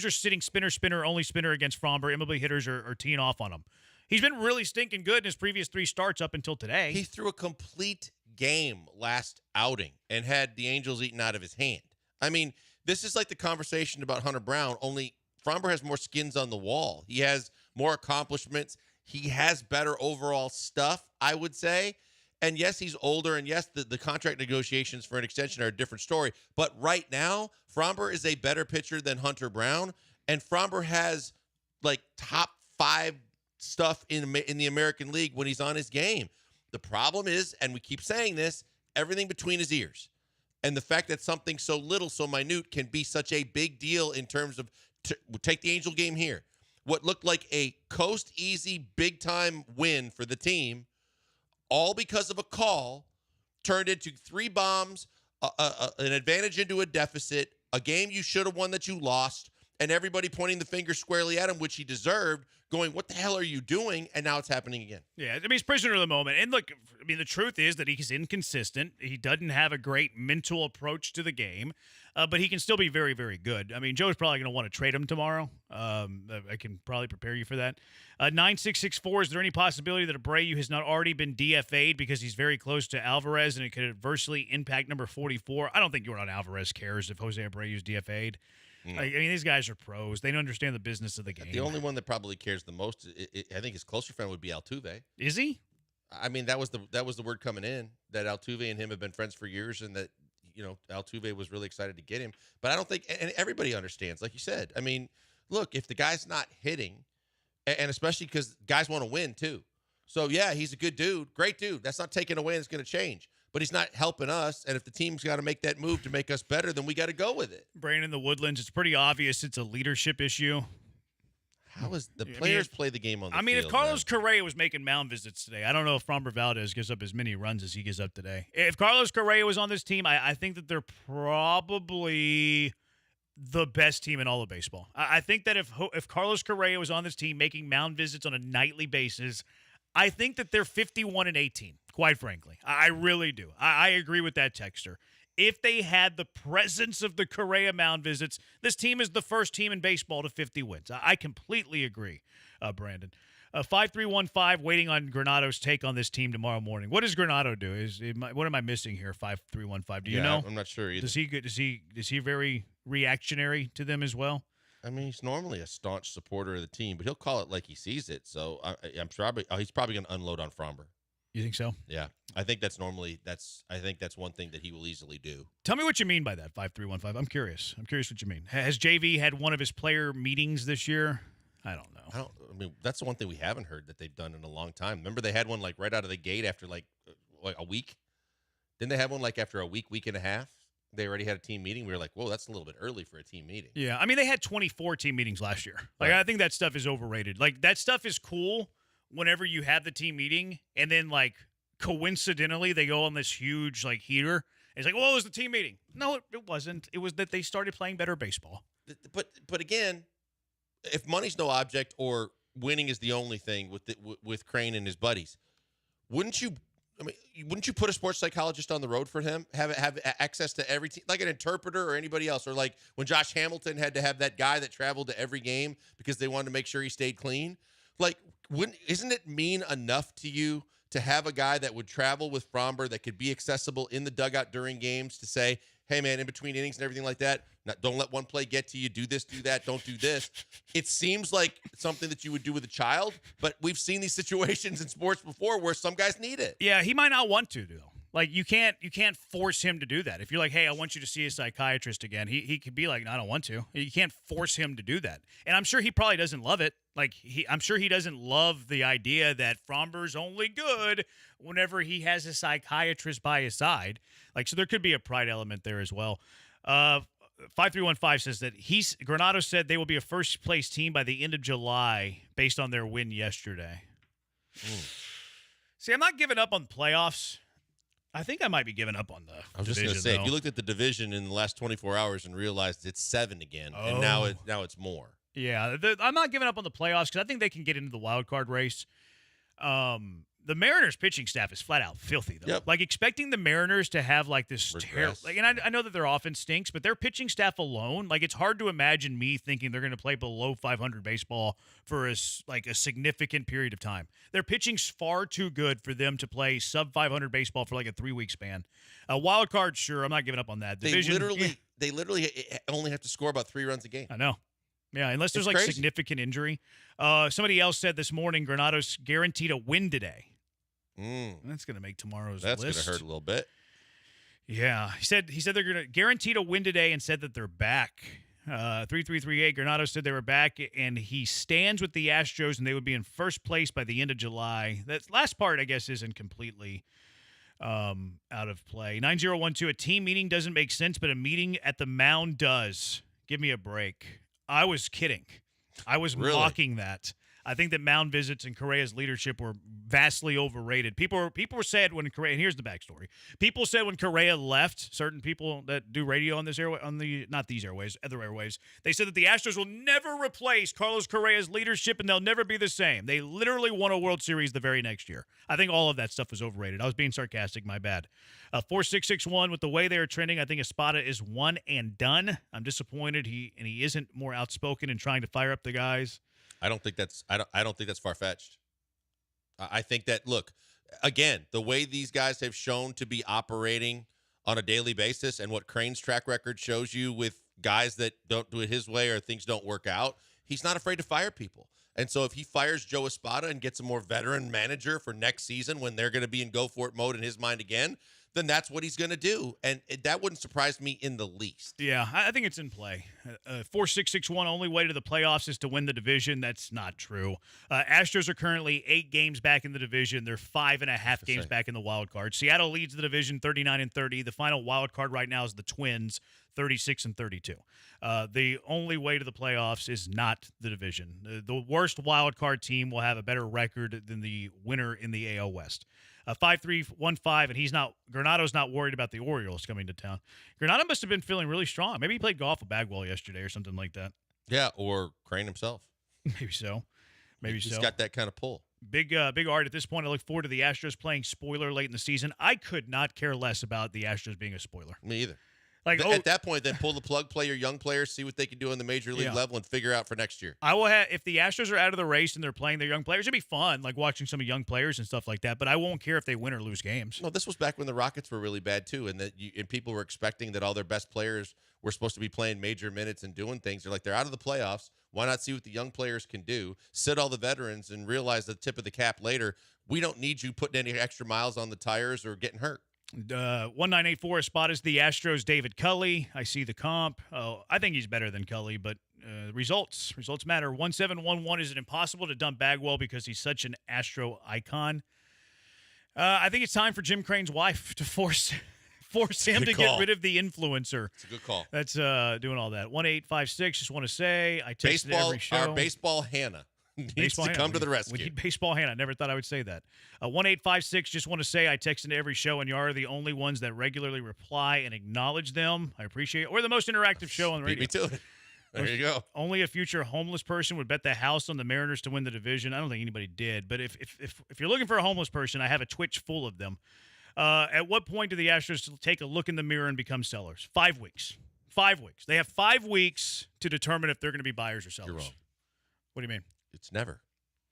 are sitting spinner, only spinner against Fromber. MLB hitters are teeing off on him. He's been really stinking good in his previous 3 starts up until today. He threw a complete game last outing and had the Angels eaten out of his hand. I mean, this is like the conversation about Hunter Brown, only Fromber has more skins on the wall. He has more accomplishments. He has better overall stuff, I would say. And yes, he's older, and yes, the contract negotiations for an extension are a different story. But right now, Fromber is a better pitcher than Hunter Brown, and Fromber has top 5 stuff in the American League when he's on his game. The problem is, and we keep saying this, everything between his ears. And the fact that something so little, so minute can be such a big deal in terms of, take the Angel game here. What looked like a coast easy, big time win for the team, all because of a call, turned into 3 bombs, an advantage into a deficit, a game you should have won that you lost, and everybody pointing the finger squarely at him, which he deserved, going, what the hell are you doing? And now it's happening again. Yeah, he's prisoner of the moment. And look, the truth is that he's inconsistent. He doesn't have a great mental approach to the game, but he can still be very, very good. Joe's probably going to want to trade him tomorrow. I can probably prepare you for that. 9664, is there any possibility that Abreu has not already been DFA'd because he's very close to Alvarez and it could adversely impact number 44? I don't think Yordan Alvarez cares if Jose Abreu's DFA'd. These guys are pros. They don't understand the business of the game. The only one that probably cares the most, I think his closer friend would be Altuve. Is he? That was the word coming in, that Altuve and him have been friends for years, and that Altuve was really excited to get him. But I don't think, and everybody understands, like you said. Look, if the guy's not hitting, and especially because guys want to win too. So yeah, he's a good dude, great dude. That's not taken away, and it's going to change. But he's not helping us, and if the team's got to make that move to make us better, then we got to go with it. Brandon, the Woodlands, it's pretty obvious it's a leadership issue. How is the players play the game on the field? If Carlos Correa was making mound visits today, I don't know if Fromber Valdez gives up as many runs as he gives up today. If Carlos Correa was on this team, I think that they're probably the best team in all of baseball. I think that if Carlos Correa was on this team making mound visits on a nightly basis, I think that they're 51-18, quite frankly. I really do. I agree with that texter. If they had the presence of the Correa mound visits, this team is the first team in baseball to 50 wins. I completely agree, Brandon. 5315, waiting on Granado's take on this team tomorrow morning. What does Granado do? What am I missing here? 5315. Do you know? I'm not sure either. Is he very reactionary to them as well? He's normally a staunch supporter of the team, but he'll call it like he sees it. So I'm sure he's probably going to unload on Fromber. You think so? Yeah, I think that's one thing that he will easily do. Tell me what you mean by that, 5315. I'm curious what you mean. Has JV had one of his player meetings this year? I don't know. I mean, that's the one thing we haven't heard that they've done in a long time. Remember, they had one like right out of the gate after like a week. Didn't they have one like after a week and a half? They already had a team meeting. We were like, whoa, that's a little bit early for a team meeting. Yeah, I mean, they had 24 team meetings last year. Like, Right. I think that stuff is overrated. Like, that stuff is cool whenever you have the team meeting, and then, like, coincidentally, they go on this huge, like, heater. It's like, well, it was the team meeting. No, it wasn't. It was that they started playing better baseball. But again, if money's no object or winning is the only thing with Crane and his buddies, wouldn't you put a sports psychologist on the road for him? Have access to every team, like an interpreter or anybody else, or like when Josh Hamilton had to have that guy that traveled to every game because they wanted to make sure he stayed clean. Like, isn't it mean enough to you to have a guy that would travel with Fromber that could be accessible in the dugout during games to say, hey, man, in between innings and everything like that, don't let one play get to you. Do this, do that, don't do this. It seems like something that you would do with a child, but we've seen these situations in sports before where some guys need it. Yeah, he might not want to, though. Like, you can't force him to do that. If you're like, hey, I want you to see a psychiatrist again, he could be like, no, I don't want to. You can't force him to do that. And I'm sure he probably doesn't love it. Like, I'm sure he doesn't love the idea that Fromber's only good whenever he has a psychiatrist by his side. Like, so there could be a pride element there as well. 5315 says that Granado said they will be a first-place team by the end of July based on their win yesterday. See, I'm not giving up on playoffs. I think I might be giving up on the I was just going to say, if you looked at the division in the last 24 hours and realized it's 7 again, and now it's more. Yeah, I'm not giving up on the playoffs because I think they can get into the wild card race. The Mariners pitching staff is flat out filthy, though. Yep. Like, expecting the Mariners to have, like, this terrible... Regress. Like, and I know that their offense stinks, but their pitching staff alone, like, it's hard to imagine me thinking they're going to play below 500 baseball for a significant period of time. Their pitching's far too good for them to play sub-500 baseball for, like, a 3-week span. A wild card, sure, I'm not giving up on that. Division, They literally only have to score about 3 runs a game. I know. Yeah, unless there's, It's like, crazy. significant injury. Somebody else said this morning Granado's guaranteed a win today. That's going to make tomorrow's That's list. going to hurt a little bit. Yeah. He said they're going to guarantee a win today and said that they're back. 3338 Granado said they were back, and he stands with the Astros, and they would be in first place by the end of July. That last part, I guess, isn't completely out of play. 9012, a team meeting doesn't make sense, but a meeting at the mound does. Give me a break. I was kidding. I was Really? mocking that. I think that mound visits and Correa's leadership were vastly overrated. People were said when Correa, and here's the backstory. People said when Correa left, certain people that do radio on this airway, not these airways, other airways, they said that the Astros will never replace Carlos Correa's leadership and they'll never be the same. They literally won a World Series the very next year. I think all of that stuff was overrated. I was being sarcastic, my bad. 4661, with the way they are trending, I think Espada is one and done. I'm disappointed he isn't more outspoken in trying to fire up the guys. I don't think that's far-fetched. I think that, look, again, the way these guys have shown to be operating on a daily basis and what Crane's track record shows you with guys that don't do it his way or things don't work out, he's not afraid to fire people. And so if he fires Joe Espada and gets a more veteran manager for next season when they're going to be in go-for-it mode in his mind again, then that's what he's going to do. And that wouldn't surprise me in the least. Yeah, I think it's in play. 4661, only way to the playoffs is to win the division. That's not true. Astros are currently 8 games back in the division. They're 5.5 games back in the wild card. Seattle leads the division 39-30. The final wild card right now is the Twins, 36-32. The only way to the playoffs is not the division. The worst wild card team will have a better record than the winner in the AL West. 5315, and Granado's not worried about the Orioles coming to town. Granado must have been feeling really strong. Maybe he played golf with Bagwell yesterday or something like that. Yeah, or Crane himself. Maybe so. He's got that kind of pull. Big art at this point. I look forward to the Astros playing spoiler late in the season. I could not care less about the Astros being a spoiler. Me either. Like At that point, then pull the plug, play your young players, see what they can do on the major league level, and figure out for next year. I will have, if the Astros are out of the race and they're playing their young players, it'd be fun, like watching some young players and stuff like that. But I won't care if they win or lose games. No, this was back when the Rockets were really bad too, and people were expecting that all their best players were supposed to be playing major minutes and doing things. They're like, they're out of the playoffs. Why not see what the young players can do? Sit all the veterans and realize the tip of the cap later. We don't need you putting any extra miles on the tires or getting hurt. 1984 spot is the Astros' David Culley. I see the comp. Oh, I think he's better than Culley, but Results matter. 1711, is it impossible to dump Bagwell because he's such an Astro icon? I think it's time for Jim Crane's wife to force him to get rid of the influencer. It's a good call. That's doing all that. 1-856, just want to say, I texted every show. Our baseball Hannah needs to come to the rescue. We need baseball Hannah. I never thought I would say that. 1-856, just want to say, I text into every show, and you are the only ones that regularly reply and acknowledge them. I appreciate it. We're the most interactive show on the radio. Me too. There you go. Only a future homeless person would bet the house on the Mariners to win the division. I don't think anybody did. But if you're looking for a homeless person, I have a Twitch full of them. At what point do the Astros take a look in the mirror and become sellers? 5 weeks. 5 weeks. They have 5 weeks to determine if they're going to be buyers or sellers. You're wrong. What do you mean? It's never.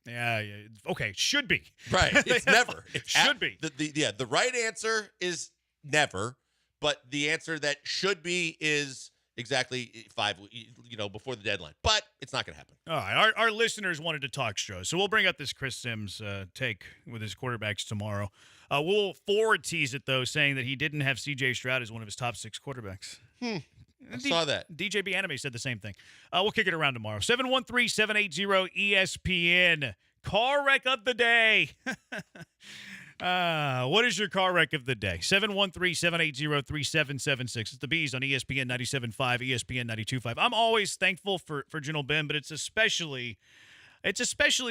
Yeah. Okay, should be. Right. It's never. It should be. The right answer is never, but the answer that should be is exactly 5, before the deadline. But it's not going to happen. All right. Our listeners wanted to talk Stros, so we'll bring up this Chris Sims take with his quarterbacks tomorrow. We'll forward tease it, though, saying that he didn't have C.J. Stroud as one of his top 6 quarterbacks. I saw that. DJB Anime said the same thing. We'll kick it around tomorrow. 713-780-ESPN. Car wreck of the day. What is your car wreck of the day? 713-780-3776. It's the Bees on ESPN 97.5, ESPN 92.5. I'm always thankful for General Ben, but it's especially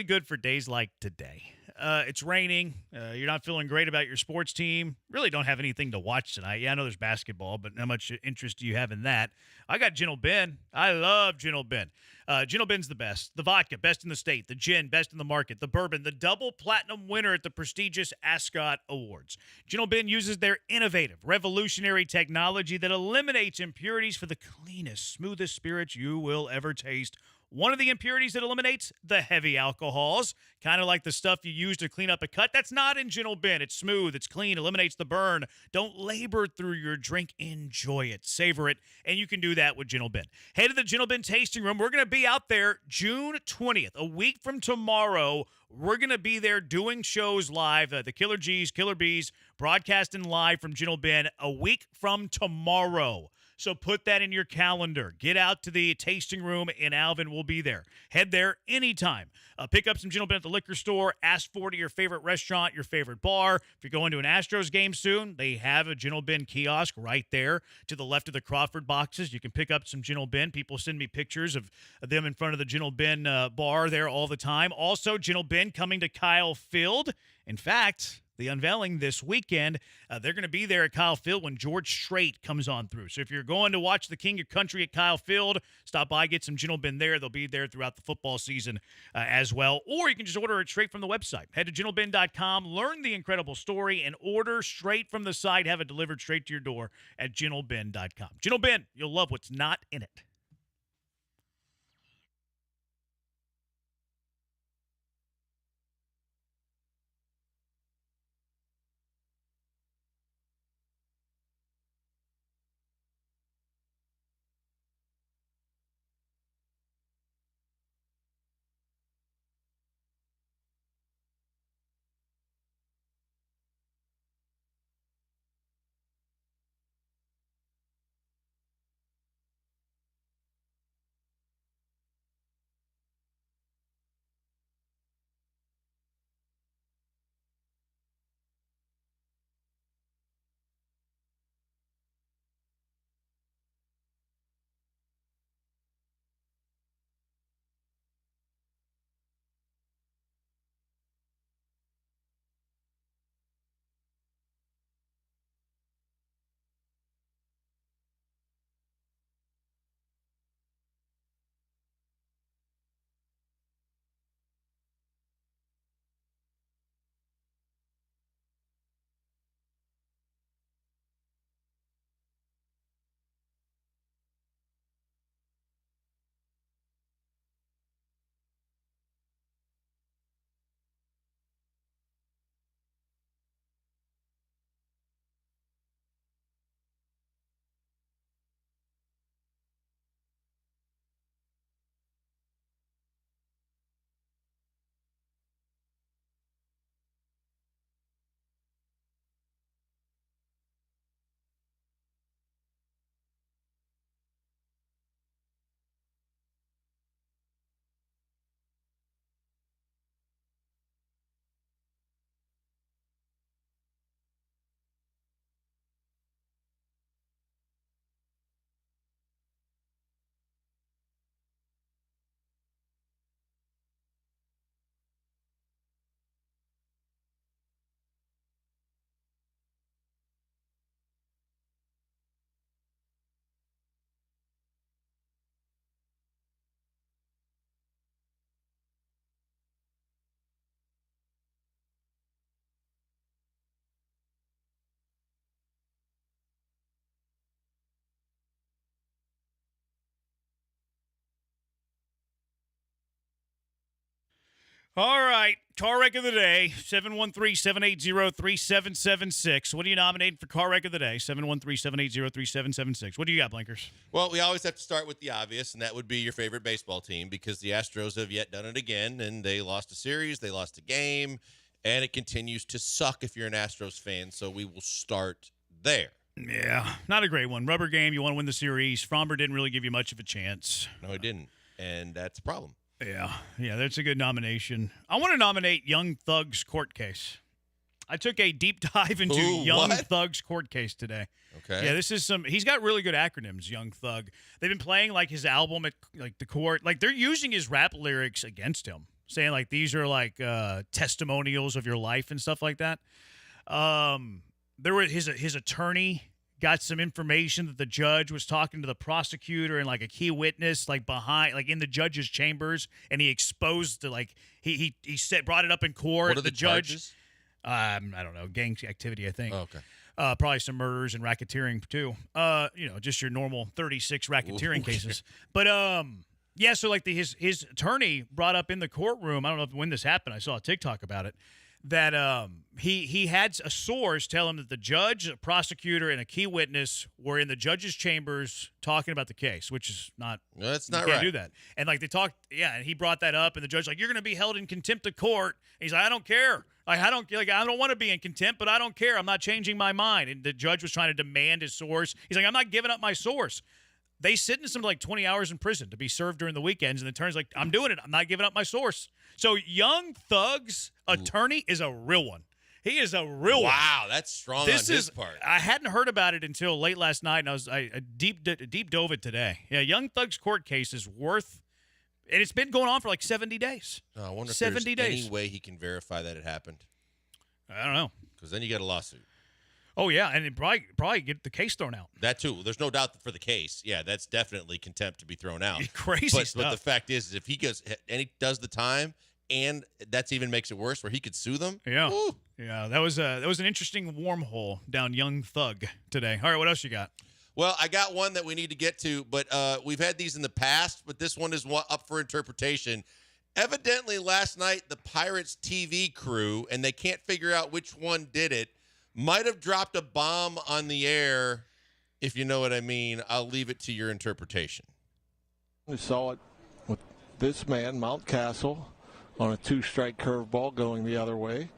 good for days like today. It's raining. You're not feeling great about your sports team. Really don't have anything to watch tonight. Yeah, I know there's basketball, but how much interest do you have in that? I got General Ben. I love General Ben. General Ben's the best. The vodka, best in the state. The gin, best in the market. The bourbon, the double platinum winner at the prestigious Ascot Awards. General Ben uses their innovative, revolutionary technology that eliminates impurities for the cleanest, smoothest spirits you will ever taste. One of the impurities it eliminates, the heavy alcohols, kind of like the stuff you use to clean up a cut. That's not in General Ben. It's smooth, it's clean, eliminates the burn. Don't labor through your drink. Enjoy it, savor it, and you can do that with General Ben. Head to the General Ben tasting room. We're going to be out there June 20th, a week from tomorrow. We're going to be there doing shows live. The Killer G's, Killer B's, broadcasting live from General Ben a week from tomorrow. So put that in your calendar. Get out to the tasting room in Alvin. We'll be there. Head there anytime. Pick up some General Ben at the liquor store. Ask for it at your favorite restaurant, your favorite bar. If you're going to an Astros game soon, they have a General Ben kiosk right there to the left of the Crawford boxes. You can pick up some General Ben. People send me pictures of them in front of the General Ben bar there all the time. Also, General Ben coming to Kyle Field. In fact, the unveiling this weekend, they're going to be there at Kyle Field when George Strait comes on through. So if you're going to watch the King of Country at Kyle Field, stop by, get some General Ben there. They'll be there throughout the football season as well. Or you can just order it straight from the website. Head to generalben.com, learn the incredible story, and order straight from the site. Have it delivered straight to your door at generalben.com. General Ben, you'll love what's not in it. All right. Car wreck of the day, 713-780-3776. What are you nominating for car wreck of the day? 713-780-3776. What do you got, Blinkers? Well, we always have to start with the obvious, and that would be your favorite baseball team because the Astros have yet done it again, and they lost a series, they lost a game, and it continues to suck if you're an Astros fan, so we will start there. Yeah, not a great one. Rubber game, you want to win the series. Fromber didn't really give you much of a chance. No, he didn't, and that's a problem. Yeah, that's a good nomination. I want to nominate Young Thug's court case. I took a deep dive into Young Thug's court case today. Okay. Yeah, this is he's got really good acronyms, Young Thug. They've been playing like his album at like the court. Like they're using his rap lyrics against him, saying like these are like testimonials of your life and stuff like that. There were his attorney got some information that the judge was talking to the prosecutor and like a key witness like behind like in the judge's chambers, and he exposed to like he brought it up in court. What are the judge charges? I don't know, gang activity, I think. Oh, okay. Probably some murders and racketeering too. Just your normal 36 racketeering cases. But yeah, so like his attorney brought up in the courtroom, I don't know when this happened, I saw a TikTok about it, that he had a source tell him that the judge, a prosecutor, and a key witness were in the judge's chambers talking about the case, which is not. No, that's not you can't right. do that. And like they talked, and he brought that up, and the judge like, you're going to be held in contempt of court. And he's like, I don't care. I don't want to be in contempt, but I don't care. I'm not changing my mind. And the judge was trying to demand his source. He's like, I'm not giving up my source. They sentence him to like 20 hours in prison to be served during the weekends, and the attorney's like, I'm doing it. I'm not giving up my source. So Young Thug's attorney is a real one. He is a real one. Wow, that's strong on his part. I hadn't heard about it until late last night, and I deep dove it today. Yeah, Young Thug's court case is worth, and it's been going on for like 70 days. I wonder if 70 there's days. any way he can verify that it happened. I don't know. Because then you get a lawsuit. Oh, yeah, and it probably get the case thrown out. That, too. There's no doubt for the case. Yeah, that's definitely contempt to be thrown out. Crazy but, stuff. But the fact is if he goes and he does the time, and that's even makes it worse where he could sue them. Yeah. Woo. Yeah, that was an interesting wormhole down Young Thug today. All right, what else you got? Well, I got one that we need to get to, but we've had these in the past, but this one is up for interpretation. Evidently, last night, the Pirates TV crew, and they can't figure out which one did it, might have dropped a bomb on the air, if you know what I mean. I'll leave it to your interpretation. We saw it with this man, Mountcastle, on a two-strike curveball going the other way.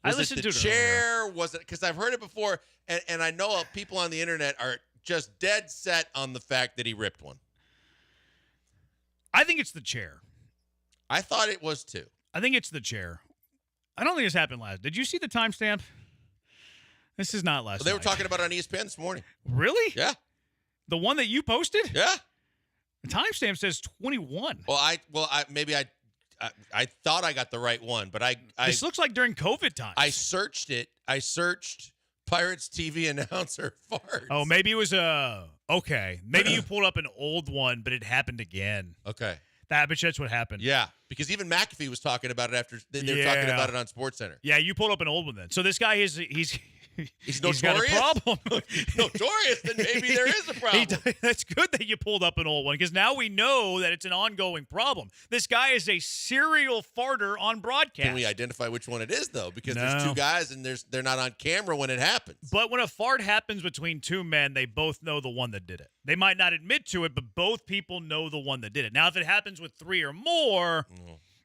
I listened to the chair. Was it because I've heard it before, and I know people on the internet are just dead set on the fact that he ripped one. I think it's the chair. I thought it was too. I think it's the chair. I don't think this happened last. Did you see the timestamp? This is not last Well, they night. were talking about it on ESPN this morning. Really? Yeah. The one that you posted? Yeah. The timestamp says 21. Well, I thought I got the right one, but This looks like during COVID times. I searched it. I searched Pirates TV announcer farts. Oh, maybe it was okay. Maybe you pulled up an old one, but it happened again. Okay. I bet you that's what happened. Yeah, because even McAfee was talking about it after they were talking about it on SportsCenter. Yeah, you pulled up an old one then. So this guy he's notorious? got a problem. Notorious, then maybe there is a problem. That's good that you pulled up an old one because now we know that it's an ongoing problem. This guy is a serial farter on broadcast. Can we identify which one it is, though? Because there's two guys and they're not on camera when it happens. But when a fart happens between two men, they both know the one that did it. They might not admit to it, but both people know the one that did it. Now, if it happens with three or more,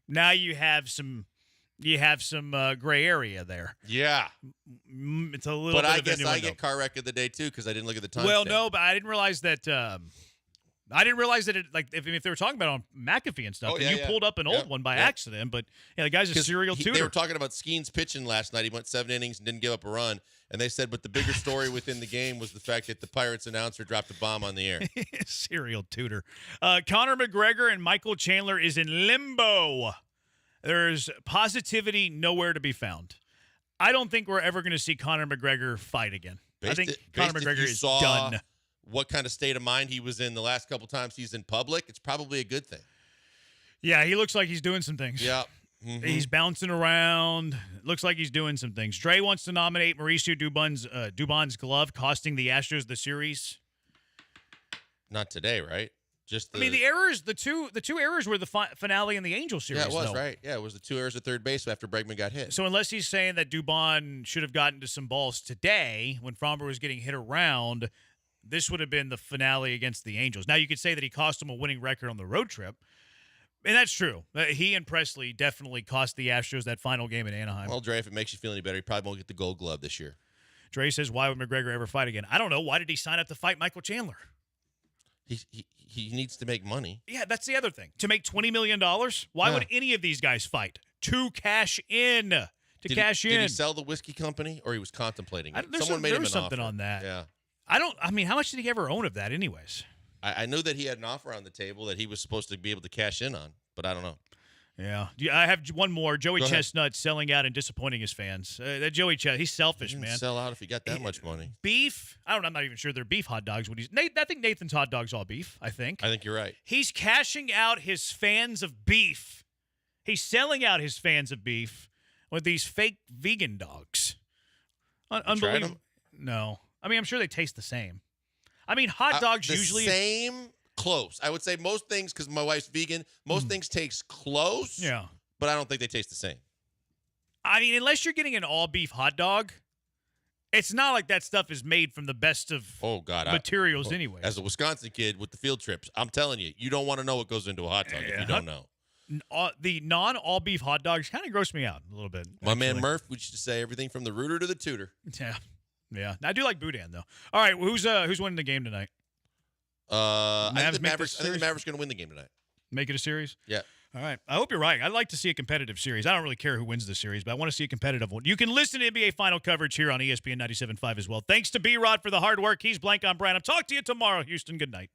now you have some gray area there. Yeah. It's a little but bit I of guess I innuendo. get car wreck of the day, too, because I didn't look at the time. Well, no, but I didn't realize that it, like, if they were talking about it on McAfee and stuff, and you pulled up an old one by accident, but yeah, the guy's a serial tutor. They were talking about Skeens pitching last night. He went 7 innings and didn't give up a run. And they said, but the bigger story within the game was the fact that the Pirates announcer dropped a bomb on the air. Serial tutor. Conor McGregor and Michael Chandler is in limbo. There's positivity nowhere to be found. I don't think we're ever going to see Conor McGregor fight again. I think Conor McGregor is done. What kind of state of mind he was in the last couple times he's in public, it's probably a good thing. Yeah, he looks like he's doing some things. Yeah. Mm-hmm. He's bouncing around. Looks like he's doing some things. Dre wants to nominate Mauricio Dubon's glove, costing the Astros the series. Not today, right? Just the errors, the two errors were the finale in the Angel series. Yeah, it was, though. right? Yeah, it was the 2 errors at third base after Bregman got hit. So unless he's saying that Dubon should have gotten to some balls today when Fromber was getting hit around, this would have been the finale against the Angels. Now, you could say that he cost him a winning record on the road trip, and that's true. He and Presley definitely cost the Astros that final game in Anaheim. Well, Dre, if it makes you feel any better, he probably won't get the Gold Glove this year. Dre says, why would McGregor ever fight again? I don't know. Why did he sign up to fight Michael Chandler? He needs to make money. Yeah, that's the other thing. To make $20 million? Why would any of these guys fight? To cash in. Did he sell the whiskey company, or he was contemplating it? Someone made him an something offer on that. Yeah. How much did he ever own of that anyways? I knew that he had an offer on the table that he was supposed to be able to cash in on, but I don't know. Yeah. I have one more. Joey Go ahead. Chestnut selling out and disappointing his fans. That Joey Chestnut, he's selfish, man. Sell out if he got that much money. Beef. I'm not even sure they're beef hot dogs. I think Nathan's hot dogs all beef, I think. I think you're right. He's cashing out his fans of beef. He's selling out his fans of beef with these fake vegan dogs. Unbelievable. No. I'm sure they taste the same. Hot dogs usually same. Close. I would say most things, because my wife's vegan, most things taste close. Yeah. But I don't think they taste the same. Unless you're getting an all-beef hot dog, it's not like that stuff is made from the best of materials anyway. As a Wisconsin kid with the field trips, I'm telling you, you don't want to know what goes into a hot dog if you don't know. The non-all-beef hot dogs kind of gross me out a little bit. My man Murph, we used to say everything from the rooter to the tutor. Yeah. I do like Boudin, though. All right, who's winning the game tonight? I think the Mavericks are going to win the game tonight. Make it a series? Yeah. All right. I hope you're right. I'd like to see a competitive series. I don't really care who wins the series, but I want to see a competitive one. You can listen to NBA Final coverage here on ESPN 97.5 as well. Thanks to B-Rod for the hard work. He's Blank on Brand. I'll talk to you tomorrow, Houston. Good night.